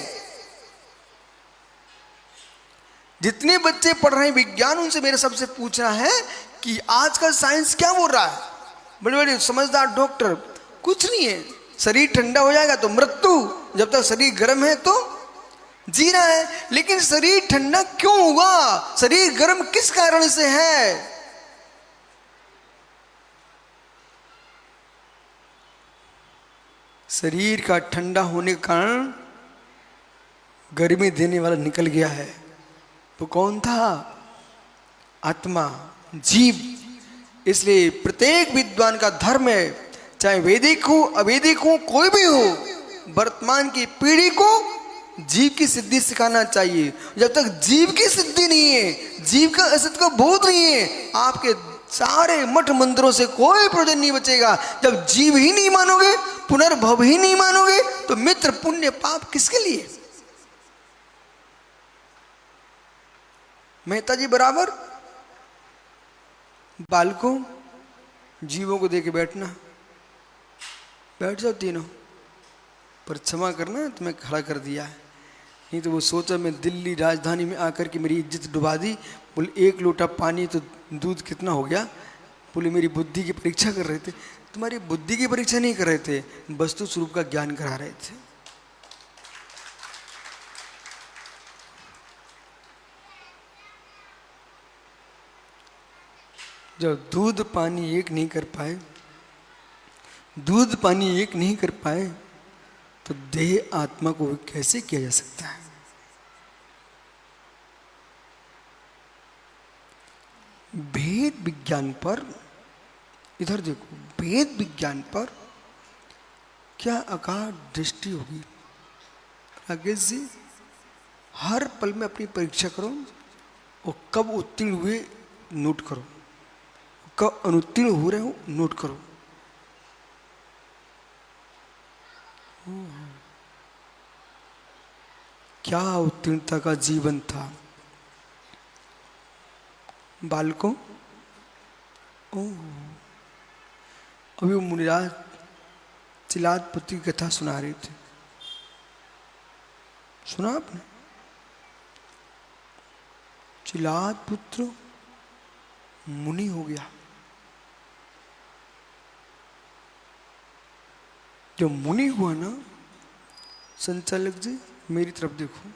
जितने बच्चे पढ़ रहे हैं विज्ञान, उनसे मेरे सबसे पूछना है कि आजकल साइंस क्या बोल रहा है? बड़े बड़े समझदार डॉक्टर, कुछ नहीं है, शरीर ठंडा हो जाएगा तो मृत्यु, जब तक शरीर गर्म है तो जी रहा है। लेकिन शरीर ठंडा क्यों हुआ? शरीर गर्म किस कारण से है? शरीर का ठंडा होने के कारण गर्मी देने वाला निकल गया है। तो कौन था? आत्मा, जीव। इसलिए प्रत्येक विद्वान का धर्म है, चाहे वैदिक हो अवैदिक हो कोई भी हो, वर्तमान की पीढ़ी को जीव की सिद्धि सिखाना चाहिए। जब तक जीव की सिद्धि नहीं है, जीव का अस्तित्व का बोध नहीं है, आपके सारे मठ मंदिरों से कोई प्रयोजन नहीं बचेगा। जब जीव ही नहीं मानोगे, पुनर्भव ही नहीं मानोगे, तो मित्र पुण्य पाप किसके लिए? मेहता जी बराबर बालकों, जीवों को देके बैठना, बैठ जाओ तीनों, पर क्षमा करना तुम्हें खड़ा कर दिया है। नहीं तो वो सोचा मैं दिल्ली राजधानी में आकर के मेरी इज्जत डुबा दी। बोले 1 लोटा पानी तो दूध कितना हो गया? बोले मेरी बुद्धि की परीक्षा कर रहे थे। तुम्हारी बुद्धि की परीक्षा नहीं कर रहे थे, वस्तु स्वरूप का ज्ञान करा रहे थे। जब दूध पानी एक नहीं कर पाए, दूध पानी एक नहीं कर पाए, तो देह आत्मा को कैसे किया जा सकता है? भेद विज्ञान पर, इधर देखो, भेद विज्ञान पर क्या अगाध दृष्टि होगी। राकेश जी, हर पल में अपनी परीक्षा करो और कब उत्तीर्ण हुए नोट करो, कब अनुत्तीर्ण हो रहे हो नोट करो। क्या उत्तीर्णता का जीवन था बालकों। अभी वो मुनिराज चिलाद पुत्र की कथा सुना रहे थे, सुना आपने। चिलाद पुत्र मुनि हो गया। जब मुनि हुआ ना, संचालक जी मेरी तरफ देखो,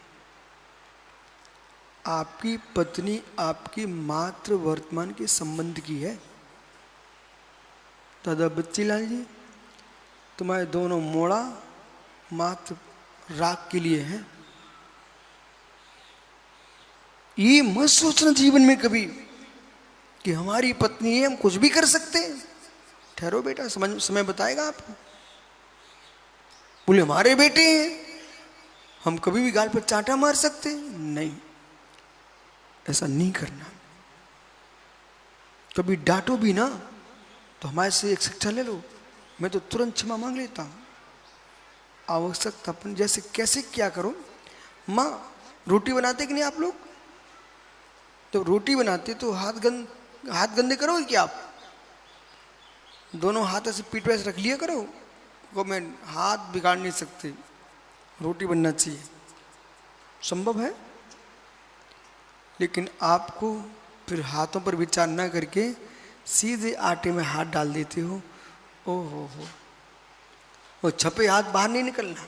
आपकी पत्नी आपकी मात्र वर्तमान के संबंध की है। दादा बच्चीलाल जी, तुम्हारे दोनों मोड़ा मात्र राग के लिए हैं। ये मत सोचना जीवन में कभी कि हमारी पत्नी है, हम कुछ भी कर सकते हैं। ठहरो बेटा, समय बताएगा आपको। बोले हमारे बेटे हैं, हम कभी भी गाल पर चांटा मार सकते हैं। नहीं, ऐसा नहीं करना। कभी डांटो भी ना तो हमारे से एक शिक्षा ले लो, मैं तो तुरंत क्षमा मांग लेता हूं। आवश्यकता अपन जैसे कैसे क्या करो। माँ रोटी बनाते कि नहीं आप लोग? तो रोटी बनाते तो हाथ गंदे करोगे क्या आप? दोनों हाथ ऐसे पीठ पे रख लिया करो। को मैं हाथ बिगाड़ नहीं सकते, रोटी बनना चाहिए, संभव है। लेकिन आपको फिर हाथों पर विचार ना करके सीधे आटे में हाथ डाल देते हो। ओहो हो, वो छपे हाथ बाहर नहीं निकलना,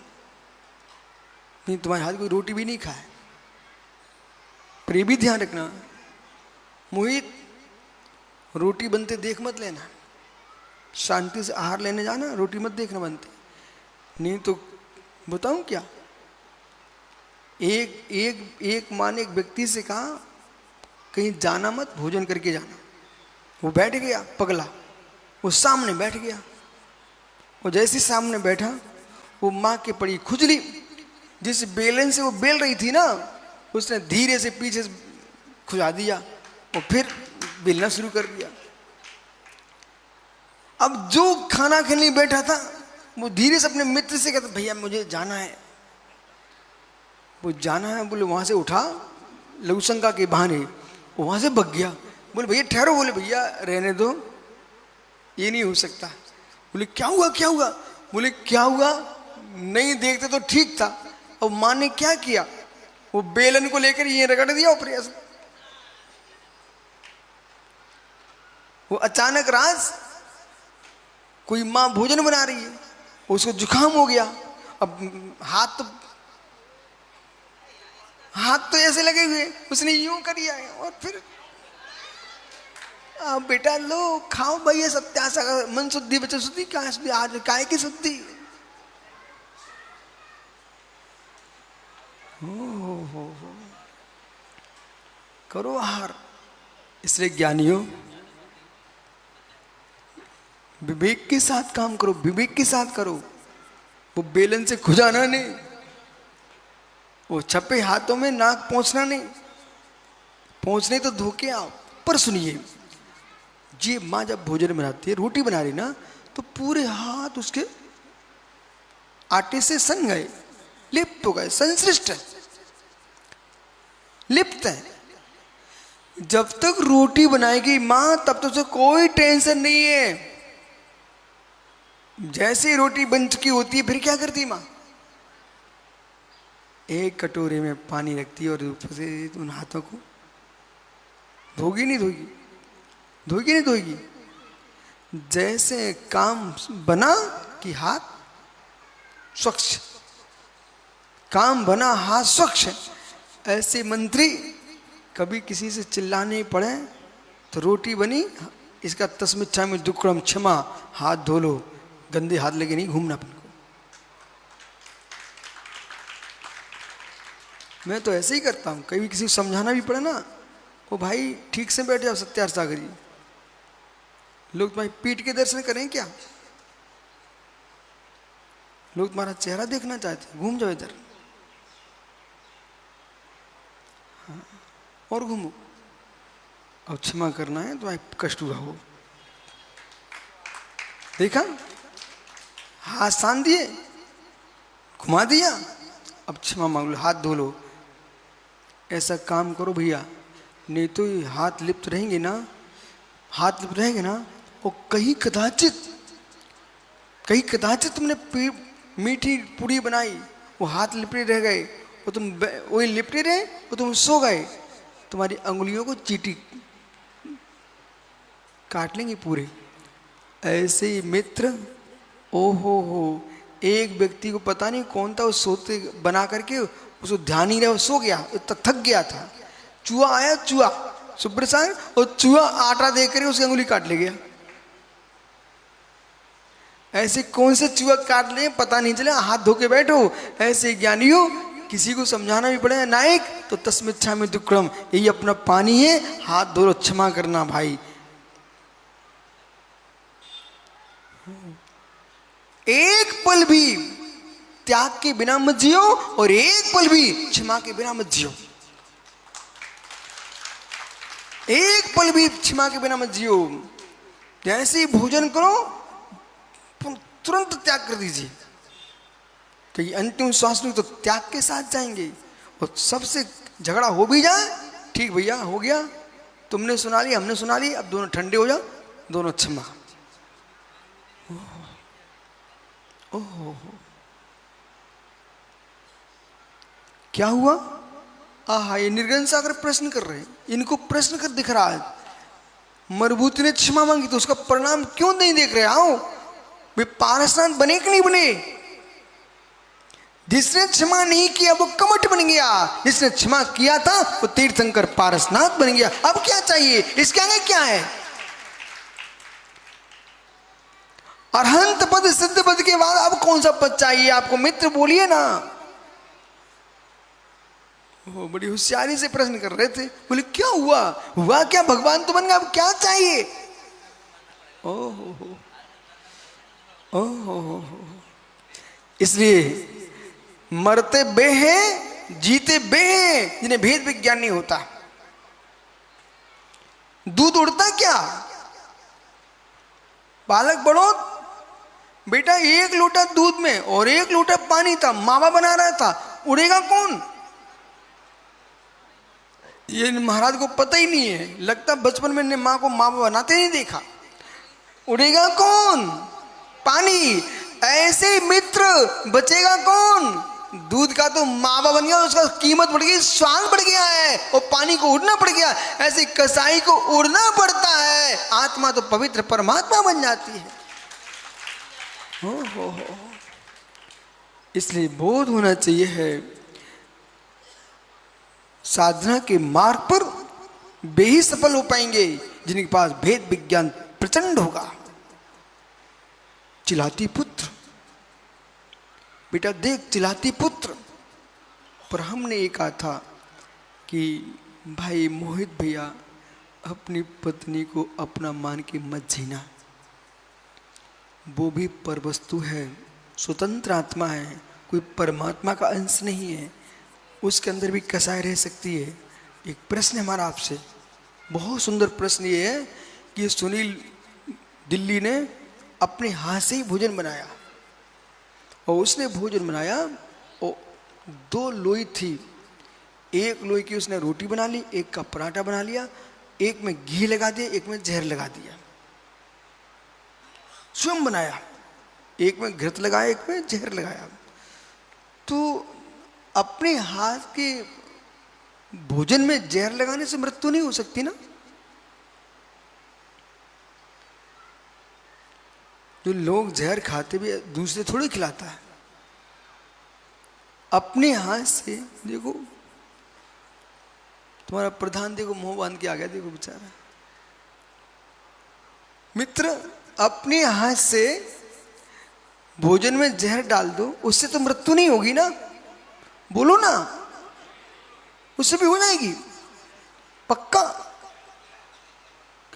नहीं तुम्हारे हाथ कोई रोटी भी नहीं खाए। पर ये भी ध्यान रखना मोहित, रोटी बनते देख मत लेना। शांति से आहार लेने जाना, रोटी मत देखना बनते। नहीं तो बताऊं क्या, एक माँ ने एक व्यक्ति से कहा कहीं जाना मत, भोजन करके जाना। वो बैठ गया पगला, वो सामने बैठ गया। वो जैसे सामने बैठा, वो माँ के पड़ी खुजली, जिस बेलन से वो बेल रही थी ना, उसने धीरे से पीछे खुजा दिया और फिर बेलना शुरू कर दिया। अब जो खाना खाने बैठा था वो धीरे से अपने मित्र से कहता, भैया मुझे जाना है। वो जाना है बोले, वहां से उठा लघुशंका के बहाने, वो वहां से भग गया। बोले भैया ठहरो, बोले भैया रहने दो, ये नहीं हो सकता। बोले क्या हुआ क्या हुआ? बोले क्या हुआ, नहीं देखते तो ठीक था। अब माँ ने क्या किया, वो बेलन को लेकर ये रगड़ दिया ऊपर। वो अचानक राज, कोई माँ भोजन बना रही है, उसको जुकाम हो गया। अब हाथ तो ऐसे लगे हुए, उसने यूं कर दिया और फिर बेटा लो खाओ भैया, सत्यासा मन शुद्धि बच्चे शुद्धि, क्या आज काय की शुद्धि। हो करो आहार। इसलिए ज्ञानियों विवेक के साथ काम करो, विवेक के साथ करो। वो बेलन से खुजाना नहीं, वो छपे हाथों में नाक पहुंचना नहीं। पहुंचने तो धोके आओ। पर सुनिए, जी माँ जब भोजन बनाती है, रोटी बना रही ना, तो पूरे हाथ उसके आटे से सन गए, लिप्त हो गए, संश्लिष्ट है, लिप्त है। जब तक रोटी बनाएगी माँ तब तक उसे कोई टेंशन नहीं है। जैसे रोटी बन चुकी होती है फिर क्या करती माँ, एक कटोरे में पानी रखती है और ऊपर से उन हाथों को धोगी नहीं धोगी, धोगी नहीं धोगी। जैसे काम बना कि हाथ स्वच्छ, काम बना हाथ स्वच्छ। ऐसे मंत्री कभी किसी से चिल्लाने पड़े तो रोटी बनी, इसका तस्मिच्छा में दुक्कड़म क्षमा, हाथ धो लो, गंदे हाथ लेके नहीं घूमना अपन को। मैं तो ऐसे ही करता हूँ, कभी किसी को समझाना भी पड़े ना ओ भाई ठीक से बैठ जाओ सत्यार सागर जी, लोग तुम्हारी पीठ के दर्शन करें क्या? लोग तुम्हारा चेहरा देखना चाहते हैं, घूम जाओ इधर। हाँ, और घूमो। अब क्षमा करना है तुम्हारे कष्ट हुआ हो। देखा, हाथ सान दिए, घुमा दिया, अब क्षमा मांग लो, हाथ धो लो। ऐसा काम करो भैया, नहीं तो ये हाथ लिप्त रहेंगे ना, हाथ लिप्त रहेंगे ना, और कहीं कदाचित तुमने मीठी पूड़ी बनाई, वो हाथ लिपटे रह गए, वो तुम वही लिपटे रहे, वो तुम सो गए, तुम्हारी अंगुलियों को चींटी काट लेंगे पूरे। ऐसे ही मित्र, ओहो हो, एक व्यक्ति को पता नहीं कौन था, वो सोते बना करके उसको ध्यान ही रहा, वो सो गया, थक गया था। चूहा आया, चूहा सुप्रसाद, और चूहा आटा दे करके उसकी अंगुली काट ले गया। ऐसे कौन से चूहा काट ले पता नहीं चला, हाथ धो के बैठो। ऐसे ज्ञानियों, किसी को समझाना भी पड़ेगा, नायक तो तस्मिच्छामि दुक्कड़म, यही अपना पानी है, हाथ धो लो, क्षमा करना भाई। एक पल भी त्याग के बिना मत जियो, और एक पल भी क्षमा के बिना मत जियो। एक पल भी क्षमा के बिना मत जियो। जैसे ही भोजन करो तुरंत त्याग कर दीजिए, क्योंकि अंतिम श्वास में तो त्याग के साथ जाएंगे। और सबसे झगड़ा हो भी जाए, ठीक भैया हो गया, तुमने सुना लिया, हमने सुना लिया, अब दोनों ठंडे हो जाओ, दोनों क्षमा। ओहो, क्या हुआ? आहा, ये निर्गन सागर प्रश्न कर रहे हैं, इनको प्रश्न कर दिख रहा है। मरुभूति ने क्षमा मांगी तो उसका परिणाम क्यों नहीं देख रहे? आओ, वे पारसनाथ बने कि नहीं बने? जिसने क्षमा नहीं किया वो कमठ बन गया, जिसने क्षमा किया था वो तीर्थंकर पारसनाथ बन गया। अब क्या चाहिए? इसके आगे क्या है? अरहंत पद सिद्ध पद के बाद अब कौन सा पद चाहिए आपको? मित्र बोलिए ना। वो बड़ी होशियारी से प्रश्न कर रहे थे, बोले क्या हुआ? हुआ क्या? भगवान तो बन गया, अब क्या चाहिए? ओहो, ओहो, इसलिए मरते बे हैं, जीते बे हैं, जिन्हें भेद विज्ञान नहीं होता। दूध उड़ता क्या? बालक बड़ो बेटा, एक लोटा दूध में और एक लोटा पानी था, मावा बना रहा था, उड़ेगा कौन? ये महाराज को पता ही नहीं है, लगता बचपन में ने माँ को मावा बनाते नहीं देखा। उड़ेगा कौन? पानी। ऐसे मित्र बचेगा कौन? दूध का तो मावा बन गया, उसका कीमत बढ़ गई, स्वाद बढ़ गया है, और पानी को उड़ना पड़ गया। ऐसे कसाई को उड़ना पड़ता है, आत्मा तो पवित्र परमात्मा बन जाती है। हो। इसलिए बोध होना चाहिए है, साधना के मार्ग पर वे ही सफल हो पाएंगे जिनके पास भेद विज्ञान प्रचंड होगा। चिलाती पुत्र, बेटा देख चिलाती पुत्र। पर हमने ये कहा था कि भाई मोहित भैया, अपनी पत्नी को अपना मान के मत जीना, वो भी परवस्तु है, स्वतंत्र आत्मा है, कोई परमात्मा का अंश नहीं है, उसके अंदर भी कसाई रह सकती है। एक प्रश्न है हमारा आपसे, बहुत सुंदर प्रश्न ये है कि सुनील दिल्ली ने अपने हाथ से ही भोजन बनाया, और उसने भोजन बनाया और 2 लोई थी, एक लोई की उसने रोटी बना ली, एक का पराठा बना लिया, एक में घी लगा दिया, एक में जहर लगा दिया, स्वयं बनाया, एक में घृत लगाया, एक में जहर लगाया। तो अपने हाथ के भोजन में जहर लगाने से मृत्यु नहीं हो सकती ना? जो लोग जहर खाते भी दूसरे थोड़ी खिलाता है। अपने हाथ से देखो, तुम्हारा प्रधान देखो मुंह बांध के आ गया, देखो बेचारा। मित्र, अपने हाथ से भोजन में जहर डाल दो, उससे तो मृत्यु नहीं होगी ना? बोलो ना, उससे भी हो जाएगी पक्का।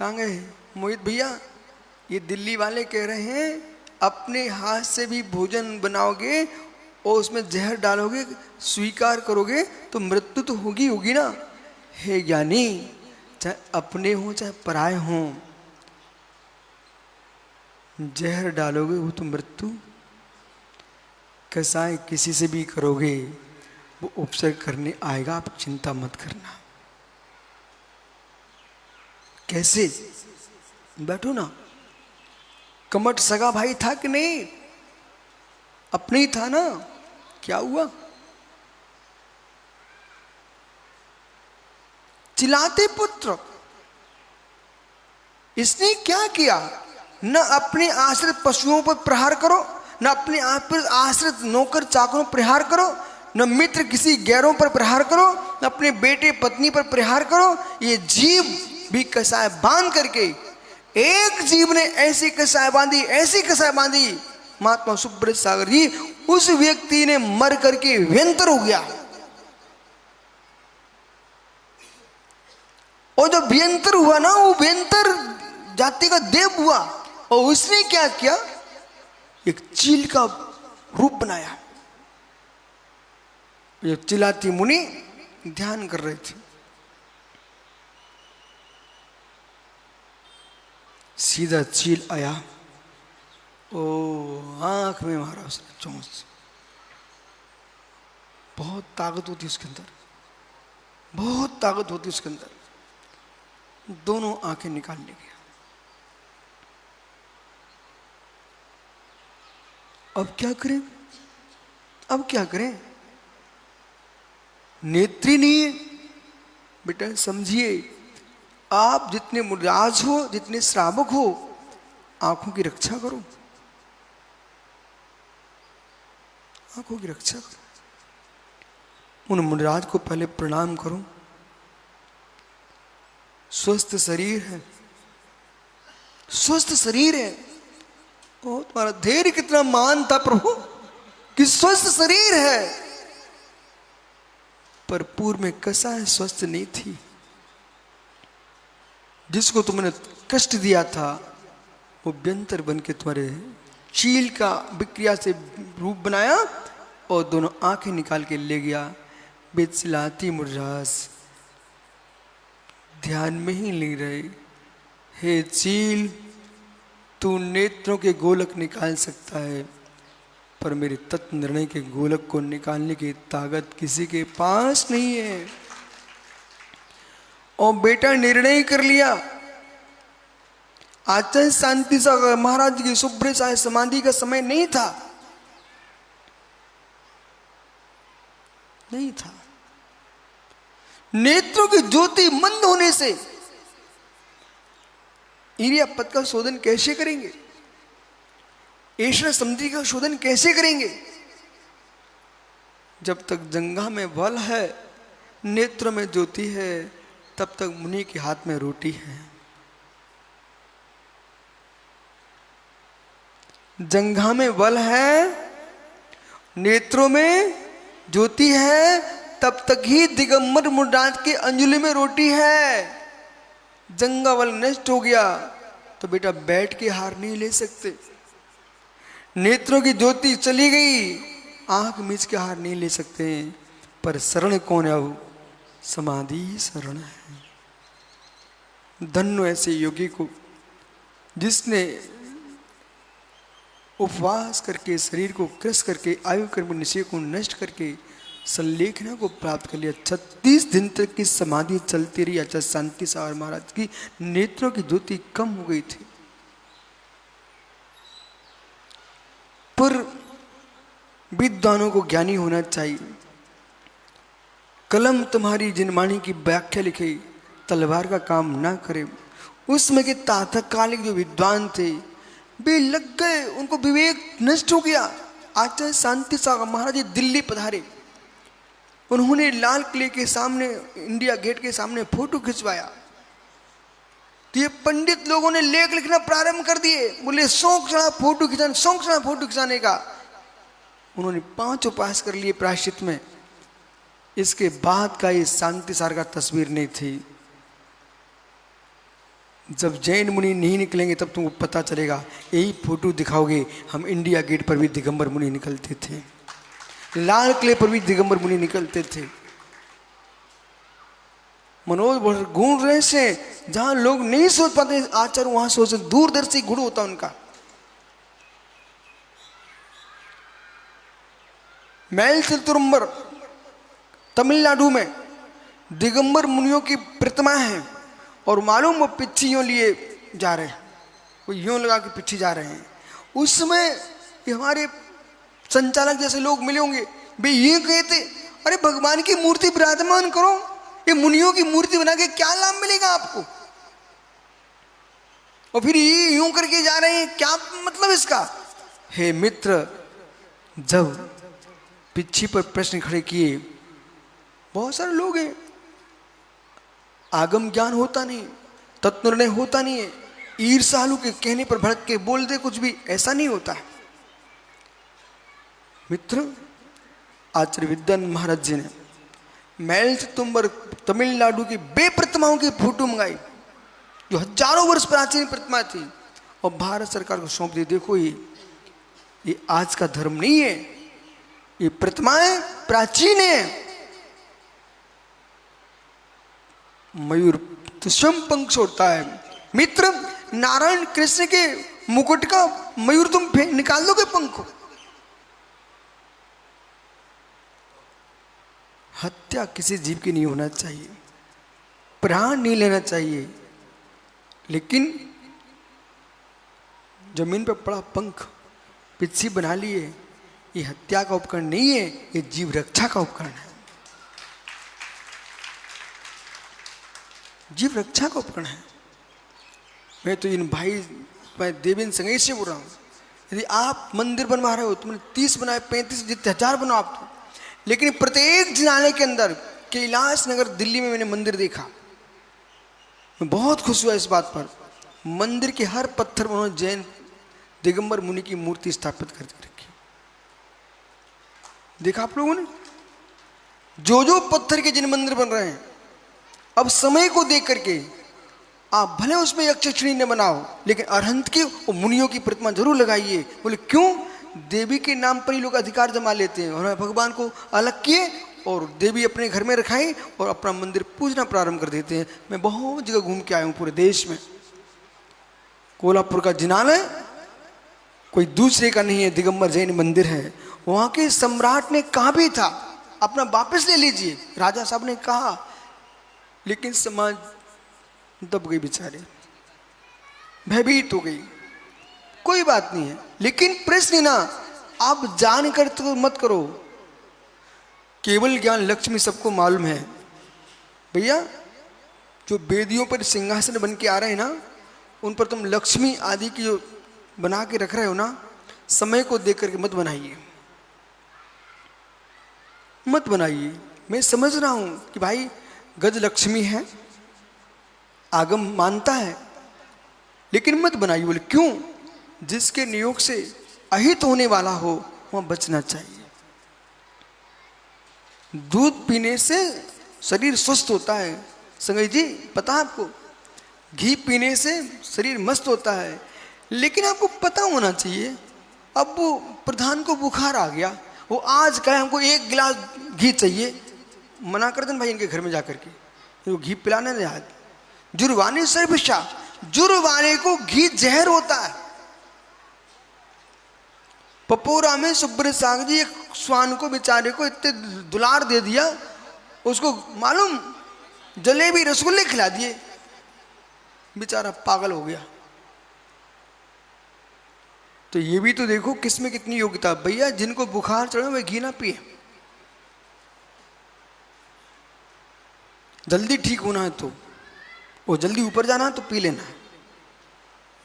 कहाँ गए मोहित भैया? ये दिल्ली वाले कह रहे हैं अपने हाथ से भी भोजन बनाओगे और उसमें जहर डालोगे, स्वीकार करोगे तो मृत्यु तो होगी होगी ना। हे ज्ञानी, चाहे अपने हो चाहे पराये हों, जहर डालोगे वो तो मृत्यु। कसाय किसी से भी करोगे वो उपसर्ग करने आएगा, आप चिंता मत करना। कैसे? बैठो ना। कमट सगा भाई था कि नहीं? अपने ही था ना। क्या हुआ? चिल्लाते पुत्र, इसने क्या किया? न अपने आश्रित पशुओं पर प्रहार करो, न अपने आप पर आश्रित नौकर चाकरों पर प्रहार करो, न मित्र किसी गैरों पर प्रहार करो, न अपने बेटे पत्नी पर प्रहार करो। ये जीव भी कसाय बांध करके, एक जीव ने ऐसी कसाय बांधी, ऐसी कसाय बांधी, महात्मा सुब्रत सागर जी, उस व्यक्ति ने मर करके व्यंतर हो गया। और जो व्यंतर हुआ ना, वो व्यंतर जाति का देव हुआ। और उसने क्या किया? एक चील का रूप बनाया। ये चिल्लाती मुनि ध्यान कर रहे थे, सीधा चील आया, ओ आंख में मारा उसने चोंच। बहुत ताकत होती उसके अंदर, बहुत ताकत होती उसके अंदर। दोनों आंखें निकाल ले गया। अब क्या करें? अब क्या करें? नेत्री नहीं है। बेटा समझिए, आप जितने मुराज हो, जितने श्रावक हो, आंखों की रक्षा करो, आंखों की रक्षा करो। उन मुराज को पहले प्रणाम करो। स्वस्थ शरीर है, स्वस्थ शरीर है। ओ तुम्हारा धैर्य कितना महान था प्रभु, कि स्वस्थ शरीर है, पर पूर्व में कसाय स्वस्थ नहीं थी। जिसको तुमने कष्ट दिया था वो व्यंतर बन के तुम्हारे चील का विक्रिया से रूप बनाया और दोनों आंखें निकाल के ले गया। बेचिल्लाती मुर्रास ध्यान में ही नहीं रहे। हे चील, तू नेत्रों के गोलक निकाल सकता है, पर मेरे तत्व निर्णय के गोलक को निकालने की ताकत किसी के पास नहीं है। और बेटा निर्णय कर लिया। आचार्य शांति सागर महाराज की शुभ्र चाहे समाधि का समय नहीं था, नहीं था। नेत्रों की ज्योति मंद होने से ईरिया पद का शोधन कैसे करेंगे? ईश्वर समुद्री का शोधन कैसे करेंगे? जब तक जंघा में बल है, नेत्र में ज्योति है, तब तक मुनि के हाथ में रोटी है। जंघा में बल है, नेत्रों में ज्योति है, तब तक ही दिगंबर मुर्राज की अंजलि में रोटी है। जंघा बल नष्ट हो गया तो बेटा बैठ के हार नहीं ले सकते। नेत्रों की ज्योति चली गई, आंख मीच के हार नहीं ले सकते। पर शरण कौन है? वो समाधि शरण है। धन्य ऐसे योगी को जिसने उपवास करके, शरीर को क्रश करके, आयु कर्म निश्चय को नष्ट करके संलेखना को प्राप्त कर लिया। 36 दिन तक की समाधि चलती रही। आचार्य शांति सागर महाराज की नेत्रों की ज्योति कम हो गई थी, पर विद्वानों को ज्ञानी होना चाहिए। कलम तुम्हारी जिनवाणी की व्याख्या लिखे, तलवार का काम ना करे। उसमें के तात्कालिक जो विद्वान थे वे लग गए, उनको विवेक नष्ट हो गया। आचार्य शांति सागर महाराज जी दिल्ली पधारे, उन्होंने लाल किले के सामने, इंडिया गेट के सामने फोटो खिंचवाया। तो ये पंडित लोगों ने लेख लिखना प्रारंभ कर दिए। बोले शौक चढ़ा फोटो खिंचाने, शौक चढ़ा फोटो खिंचाने का। उन्होंने 5 उपास कर लिए प्रायश्चित में। इसके बाद का ये शांति सागर का तस्वीर नहीं थी। जब जैन मुनि नहीं निकलेंगे तब तुमको पता चलेगा। यही फोटो दिखाओगे, हम इंडिया गेट पर भी दिगंबर मुनि निकलते थे, लाल किले पर भी दिगंबर मुनि निकलते थे। मनोज गुण रहे से जहां लोग नहीं सोच पाते आचार, वहां सोच, दूरदर्शी गुण होता उनका। मैल तिरुम्बर तमिलनाडु में दिगंबर मुनियों की प्रतिमा है, और मालूम वो पिच्छी यूं लिए जा रहे हैं, वो यूं लगा के पिच्छी जा रहे हैं। उस समय ये हमारे संचालक जैसे लोग मिले होंगे, वे ये कहते अरे भगवान की मूर्ति विराजमान करो, ये मुनियों की मूर्ति बना के क्या लाभ मिलेगा आपको, और फिर ये यूं करके जा रहे हैं, क्या मतलब इसका। हे मित्र, जब पिच्छी पर प्रश्न खड़े किए, बहुत सारे लोग हैं, आगम ज्ञान होता नहीं, तत्निर्णय होता नहीं है, ईर्ष्यालु के कहने पर भड़क के बोल दे कुछ भी, ऐसा नहीं होता है। मित्र, आचार्य विद्यानंद महाराज जी ने मैल तिरुम्बर तमिलनाडु की बे प्रतिमाओं की फोटो मंगाई, जो हजारों वर्ष प्राचीन प्रतिमा थी, और भारत सरकार को सौंप दी। देखो ये आज का धर्म नहीं है, ये प्रतिमाएं प्राचीन है। मयूर तो स्वयं पंख छोड़ता है। मित्र, नारायण कृष्ण के मुकुट का मयूर तुम निकाल दोगे पंख? हत्या किसी जीव की नहीं होना चाहिए, प्राण नहीं लेना चाहिए, लेकिन जमीन पर पड़ा पंख पिच्छी बना लिए, ये हत्या का उपकरण नहीं है, ये जीव रक्षा का उपकरण है, जीव रक्षा का उपकरण है। मैं तो इन भाई, मैं देवेंद्र संगई से बोल रहा हूँ, यदि आप मंदिर बनवा रहे हो, तुमने 30 बनाए, 35, जितने 1000 बनाओ आप तो, लेकिन प्रत्येक जिले के अंदर, कैलाश नगर दिल्ली में मैंने मंदिर देखा, मैं बहुत खुश हुआ इस बात पर। मंदिर के हर पत्थर में उन्होंने जैन दिगंबर मुनि की मूर्ति स्थापित करके रखी। देखा आप लोगों ने, जो पत्थर के जिन मंदिर बन रहे हैं, अब समय को देख करके आप भले उसमें यक्षिणी न बनाओ, लेकिन अरहंत की और मुनियों की प्रतिमा जरूर लगाइए। बोले क्यों? देवी के नाम पर ही लोग अधिकार जमा लेते हैं। उन्होंने भगवान को अलग किए और देवी अपने घर में रखाई और अपना मंदिर पूजना प्रारंभ कर देते हैं। मैं बहुत जगह घूम के आया हूँ पूरे देश में। कोल्हापुर का जिनालय कोई दूसरे का नहीं है, दिगंबर जैन मंदिर है। वहाँ के सम्राट ने कहा भी था अपना वापस ले लीजिए, राजा साहब ने कहा, लेकिन समाज दब गई, बेचारे भयभीत हो गई। कोई बात नहीं है, लेकिन प्रश्न ना आप जान कर तो मत करो, केवल ज्ञान लक्ष्मी सबको मालूम है। भैया जो वेदियों पर सिंहासन बन के आ रहे हैं ना, उन पर तुम लक्ष्मी आदि की जो बना के रख रहे हो ना, समय को देख करके मत बनाइए, मत बनाइए। मैं समझ रहा हूं कि भाई गज लक्ष्मी है, आगम मानता है, लेकिन मत बनाइए। बोले क्यों? जिसके नियोग से अहित होने वाला हो वहां बचना चाहिए। दूध पीने से शरीर स्वस्थ होता है, संगई जी पता है आपको, घी पीने से शरीर मस्त होता है, लेकिन आपको पता होना चाहिए, अब वो प्रधान को बुखार आ गया, वो आज कहे हमको 1 गिलास घी चाहिए, मना कर देना भाई इनके घर में जाकर के, वो घी पिलाने नहीं आते। जुर्वानी सर्वशा, जुर्वाने को घी जहर होता है। पपोरा में सुब्र साग जी एक श्वान को बेचारे को इतने दुलार दे दिया, उसको मालूम जलेबी रसगुल्ले खिला दिए, बेचारा पागल हो गया। तो ये भी तो देखो किसमें कितनी योग्यता। भैया जिनको बुखार चढ़े वे घी ना पिए, जल्दी ठीक होना है तो, वो जल्दी ऊपर जाना है तो पी लेना है।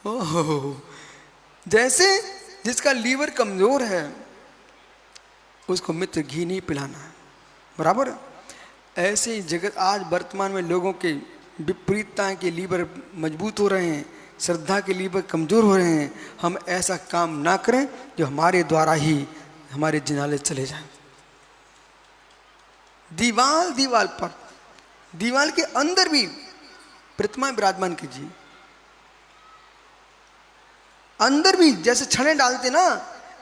ओहो, जैसे जिसका लीवर कमजोर है उसको मित्र घी नहीं पिलाना है, बराबर। ऐसे ही जगत आज वर्तमान में लोगों के विपरीतता के लीवर मजबूत हो रहे हैं, श्रद्धा के लीवर कमजोर हो रहे हैं। हम ऐसा काम ना करें जो हमारे द्वारा ही हमारे जिनाले चले जाएं। दीवाल दीवाल पर, दीवाल के अंदर भी प्रतिमा विराजमान कीजिए। अंदर भी जैसे छड़े डालते ना,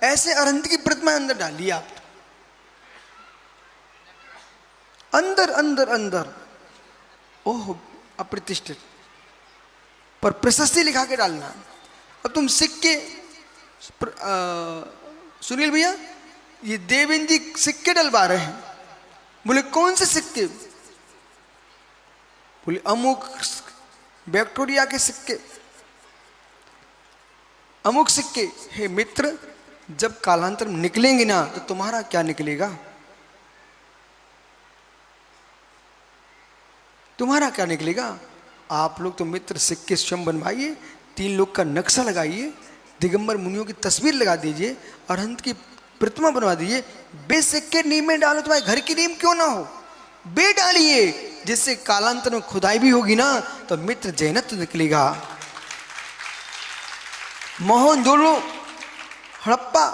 ऐसे अरहंत की प्रतिमा अंदर डालिए आप, अंदर अंदर अंदर। ओह अप्रतिष्ठित, पर प्रशस्ति लिखा के डालना। अब तुम सिक्के, सुनील भैया ये देवेंद्र जी सिक्के डलवा रहे हैं। बोले कौन से सिक्के? बोले अमुक विक्टोरिया के सिक्के, अमुक सिक्के। हे मित्र, जब कालांतर में निकलेंगे ना तो तुम्हारा क्या निकलेगा? तुम्हारा क्या निकलेगा? आप लोग तो मित्र सिक्के स्वयं बनवाइए, 3 लोग का नक्शा लगाइए, दिगंबर मुनियों की तस्वीर लगा दीजिए, अरहंत की प्रतिमा बनवा दीजिए। बे सिक्के नींव में डालो, तुम्हारे घर की नींव क्यों ना हो, बे डालिए, जिससे कालांतर में खुदाई भी होगी ना तो मित्र जैनत्व निकलेगा। मोहनजोदड़ो, हड़प्पा,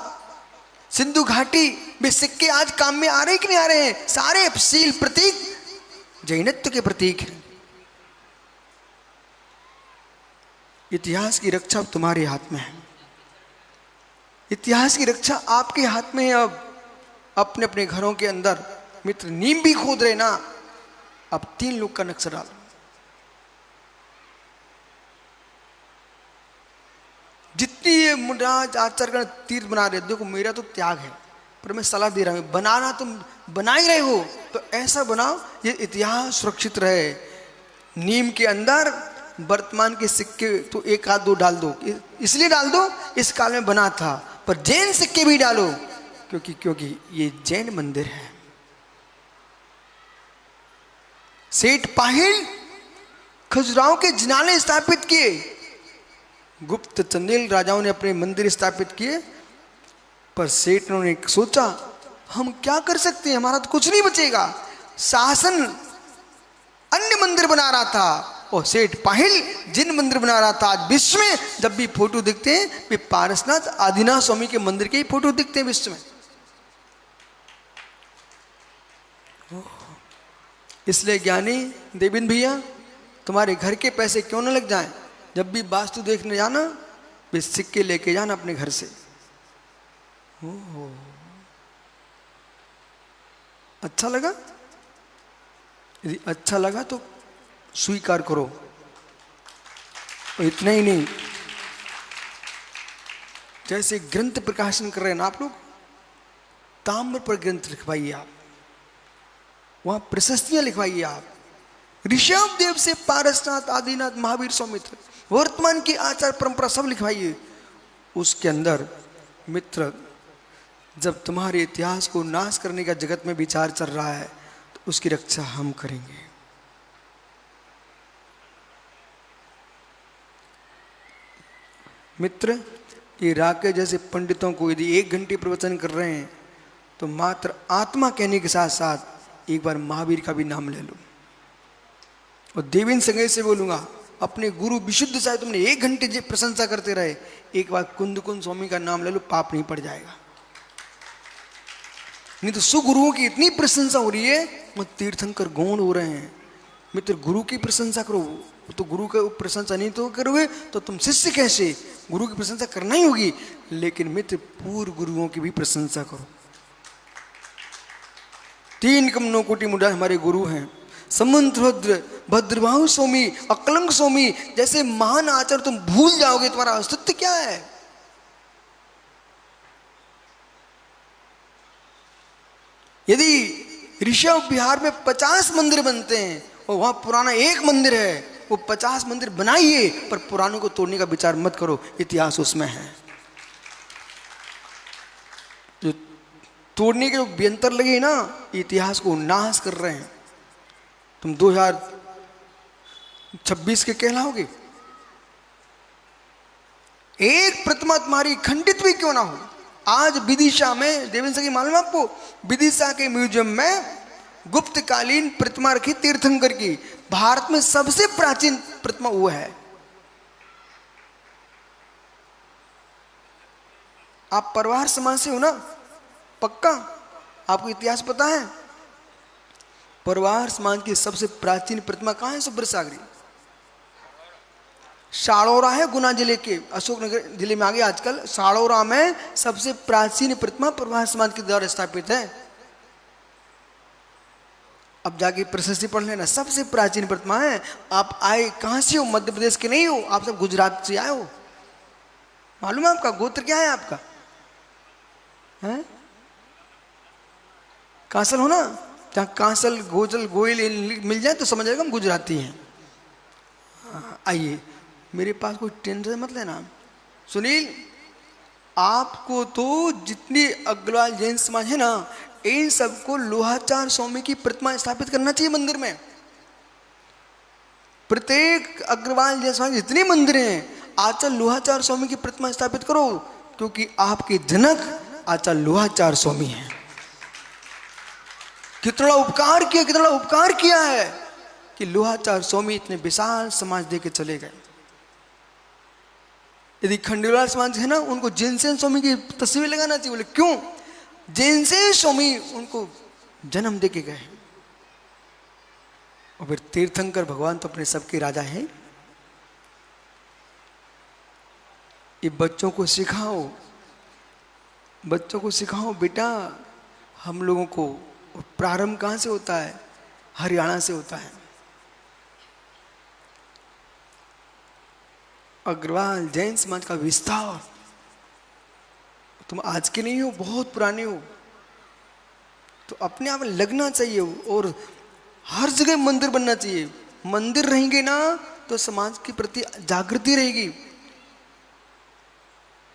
सिंधु घाटी में सिक्के आज काम में आ रहे कि नहीं आ रहे हैं? सारे सील प्रतीक जैनत्व के प्रतीक हैं। इतिहास की रक्षा तुम्हारे हाथ में है, इतिहास की रक्षा आपके हाथ में है। अब अपने अपने घरों के अंदर मित्र नींव भी खोद रहे ना, अब 3 लोग का नक्शा डालो। जितनी ये मुराज आचरण तीर्थ बना रहे, देखो मेरा तो त्याग है, पर मैं सलाह दे रहा हूं, बनाना तुम बना ही रहे हो तो ऐसा बनाओ ये इतिहास सुरक्षित रहे। नीम के अंदर वर्तमान के सिक्के तो 1 आध 2 डाल दो, इसलिए डाल दो इस काल में बना था, पर जैन सिक्के भी डालो क्योंकि ये जैन मंदिर है। सेठ पाहिल खजुराहो के जिनाले स्थापित किए, गुप्त चंदेल राजाओं ने अपने मंदिर स्थापित किए, पर सेठ ने सोचा हम क्या कर सकते हैं, हमारा तो कुछ नहीं बचेगा। शासन अन्य मंदिर बना रहा था और सेठ पाहिल जिन मंदिर बना रहा था। आज विश्व में जब भी फोटो दिखते हैं वे पारसनाथ आदिनाथ स्वामी के मंदिर के ही फोटो दिखते हैं विश्व में। इसलिए ज्ञानी देवेंद्र भैया, तुम्हारे घर के पैसे क्यों न लग जाएं, जब भी वास्तु देखने जाना वे सिक्के लेके जाना अपने घर से। अच्छा लगा? यदि अच्छा लगा तो स्वीकार करो, और इतना ही नहीं, जैसे ग्रंथ प्रकाशन कर रहे हैं ना आप लोग, ताम्र पर ग्रंथ लिखवाइए आप, वहां प्रशस्तियां लिखवाइए आप, ऋषभ देव से पारसनाथ आदिनाथ महावीर स्वामी तक वर्तमान की आचार परंपरा सब लिखवाइए। उसके अंदर मित्र जब तुम्हारे इतिहास को नाश करने का जगत में विचार चल रहा है तो उसकी रक्षा हम करेंगे। मित्र ये राकेश जैसे पंडितों को यदि 1 घंटे प्रवचन कर रहे हैं तो मात्र आत्मा कहने के साथ साथ एक बार महावीर का भी नाम ले लो। और देवेंद्र संगे से बोलूंगा, अपने गुरु विशुद्ध साहिब तुमने 1 घंटे प्रशंसा करते रहे, एक बार कुंदकुंद स्वामी का नाम ले लो, पाप नहीं पड़ जाएगा। नहीं तो सुगुरुओं की इतनी प्रशंसा हो रही है वो तीर्थंकर गौण हो रहे हैं। मित्र गुरु की प्रशंसा करो, तो गुरु का प्रशंसा नहीं तो करोगे तो तुम शिष्य कैसे? गुरु की प्रशंसा करना ही होगी, लेकिन मित्र पूर्व गुरुओं की भी प्रशंसा करो। 3 कमनो कोटि मुंडा हमारे गुरु हैं, समुद्रभद्र, भद्रबाहु स्वामी, अकलंक स्वामी जैसे महान आचार्य तुम भूल जाओगे, तुम्हारा अस्तित्व क्या है? यदि ऋषभ बिहार में 50 मंदिर बनते हैं और वहां पुराना 1 मंदिर है, वो 50 मंदिर बनाइए, पर पुरानों को तोड़ने का विचार मत करो, इतिहास उसमें है। जो तोड़ने के जो व्यंतर लगे ना, इतिहास को नाश कर रहे हैं। तुम 2026 के कहलाओगे, एक प्रतिमा तुम्हारी खंडित भी क्यों ना हो। आज विदिशा में, देवेंद्र की मालूम आपको, विदिशा के म्यूजियम में गुप्तकालीन प्रतिमा रखी तीर्थंकर की। भारत में सबसे प्राचीन प्रतिमा वो है। आप परिवार समाज से हो ना, पक्का आपको इतिहास पता है। परिवार समाज की सबसे प्राचीन प्रतिमा कहां है? सुब्रसागरी। साड़ौरा है गुना जिले के, अशोकनगर जिले में आ गया आजकल। साड़ौरा में सबसे प्राचीन प्रतिमा प्रभात समाज के द्वारा स्थापित है। अब जाके प्रशस्ति पढ़ लेना, सबसे प्राचीन प्रतिमा है। आप आए कहां से हो? मध्य प्रदेश के नहीं हो, आप सब गुजरात से आए हो। मालूम है आपका गोत्र क्या है? आपका है कांसल हो ना? जहां कांसल गोजल गोयल मिल जाए तो समझ जाएगा हम गुजराती हैं। आइए, मेरे पास कोई टेंशन मत लेना। सुनील, आपको तो जितनी अग्रवाल जैन समाज है ना, इन सबको लोहाचार स्वामी की प्रतिमा स्थापित करना चाहिए मंदिर में। प्रत्येक अग्रवाल जैन समाज जितने मंदिर हैं, आचार्य लोहाचार स्वामी की प्रतिमा स्थापित करो, क्योंकि आपके जनक आचार्य लोहाचार स्वामी हैं। कितना उपकार किया, कितना उपकार किया है कि लोहाचार स्वामी इतने विशाल समाज दे के चले गए। यदि खंडेलवाल समाज है ना, उनको जैनसेन स्वामी की तस्वीर लगाना चाहिए। बोले क्यों? जैनसेन स्वामी उनको जन्म दे के गए। और फिर तीर्थंकर भगवान तो अपने सबके राजा हैं। ये बच्चों को सिखाओ, बच्चों को सिखाओ बेटा। हम लोगों को प्रारंभ कहां से होता है? हरियाणा से होता है। अग्रवाल जैन समाज का विस्तार, तुम आज के नहीं हो, बहुत पुराने हो, तो अपने आप लगना चाहिए और हर जगह मंदिर बनना चाहिए। मंदिर रहेंगे ना तो समाज के प्रति जागृति रहेगी।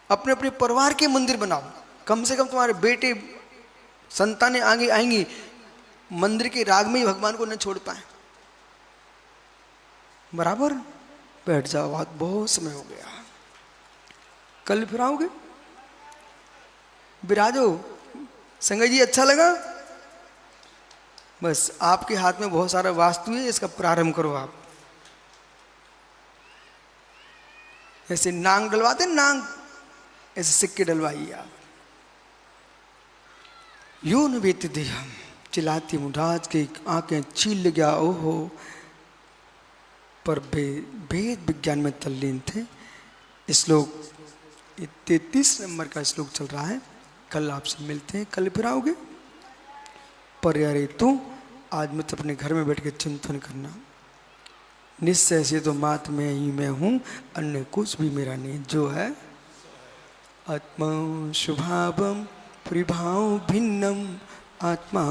अपने अपने परिवार के मंदिर बनाओ, कम से कम तुम्हारे बेटे संतानें आगे आएंगी, मंदिर के राग में ही भगवान को न छोड़ पाए। बराबर? बैठ जाओ, बात बहुत समय हो गया, कल फिर आओगे। विराजो संजय जी, अच्छा लगा? बस आपके हाथ में बहुत सारा वास्तु है, इसका प्रारंभ करो आप। ऐसे नांग डलवाते, नांग ऐसे सिक्के डलवाइए आप। यो न वेत देहम, चिल्लाती मुढ़ाज की आंखें छील गया। ओहो, पर वेद विज्ञान में तल्लीन थे। श्लोक 33 नंबर का श्लोक चल रहा है। कल आपसे मिलते हैं, कल फिर आओगे। पर यारे तू आज मत अपने घर में बैठ के चिंतन करना। निश्चय से तो मात में ही मैं हूँ, अन्य कुछ भी मेरा नहीं। जो है आत्मा शुभावम परिभाव भिन्नम, आत्मा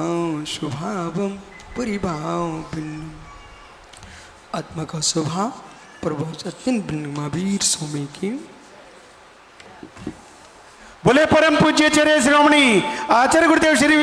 शुभावम परिभाव भिन्नम। आत्मा का स्वभाव पर बहुत अत्यंत भिन्न। महावीर स्वामी की बोले परम पूज्य आचार्य श्रोमणी आचार्य गुरुदेव श्री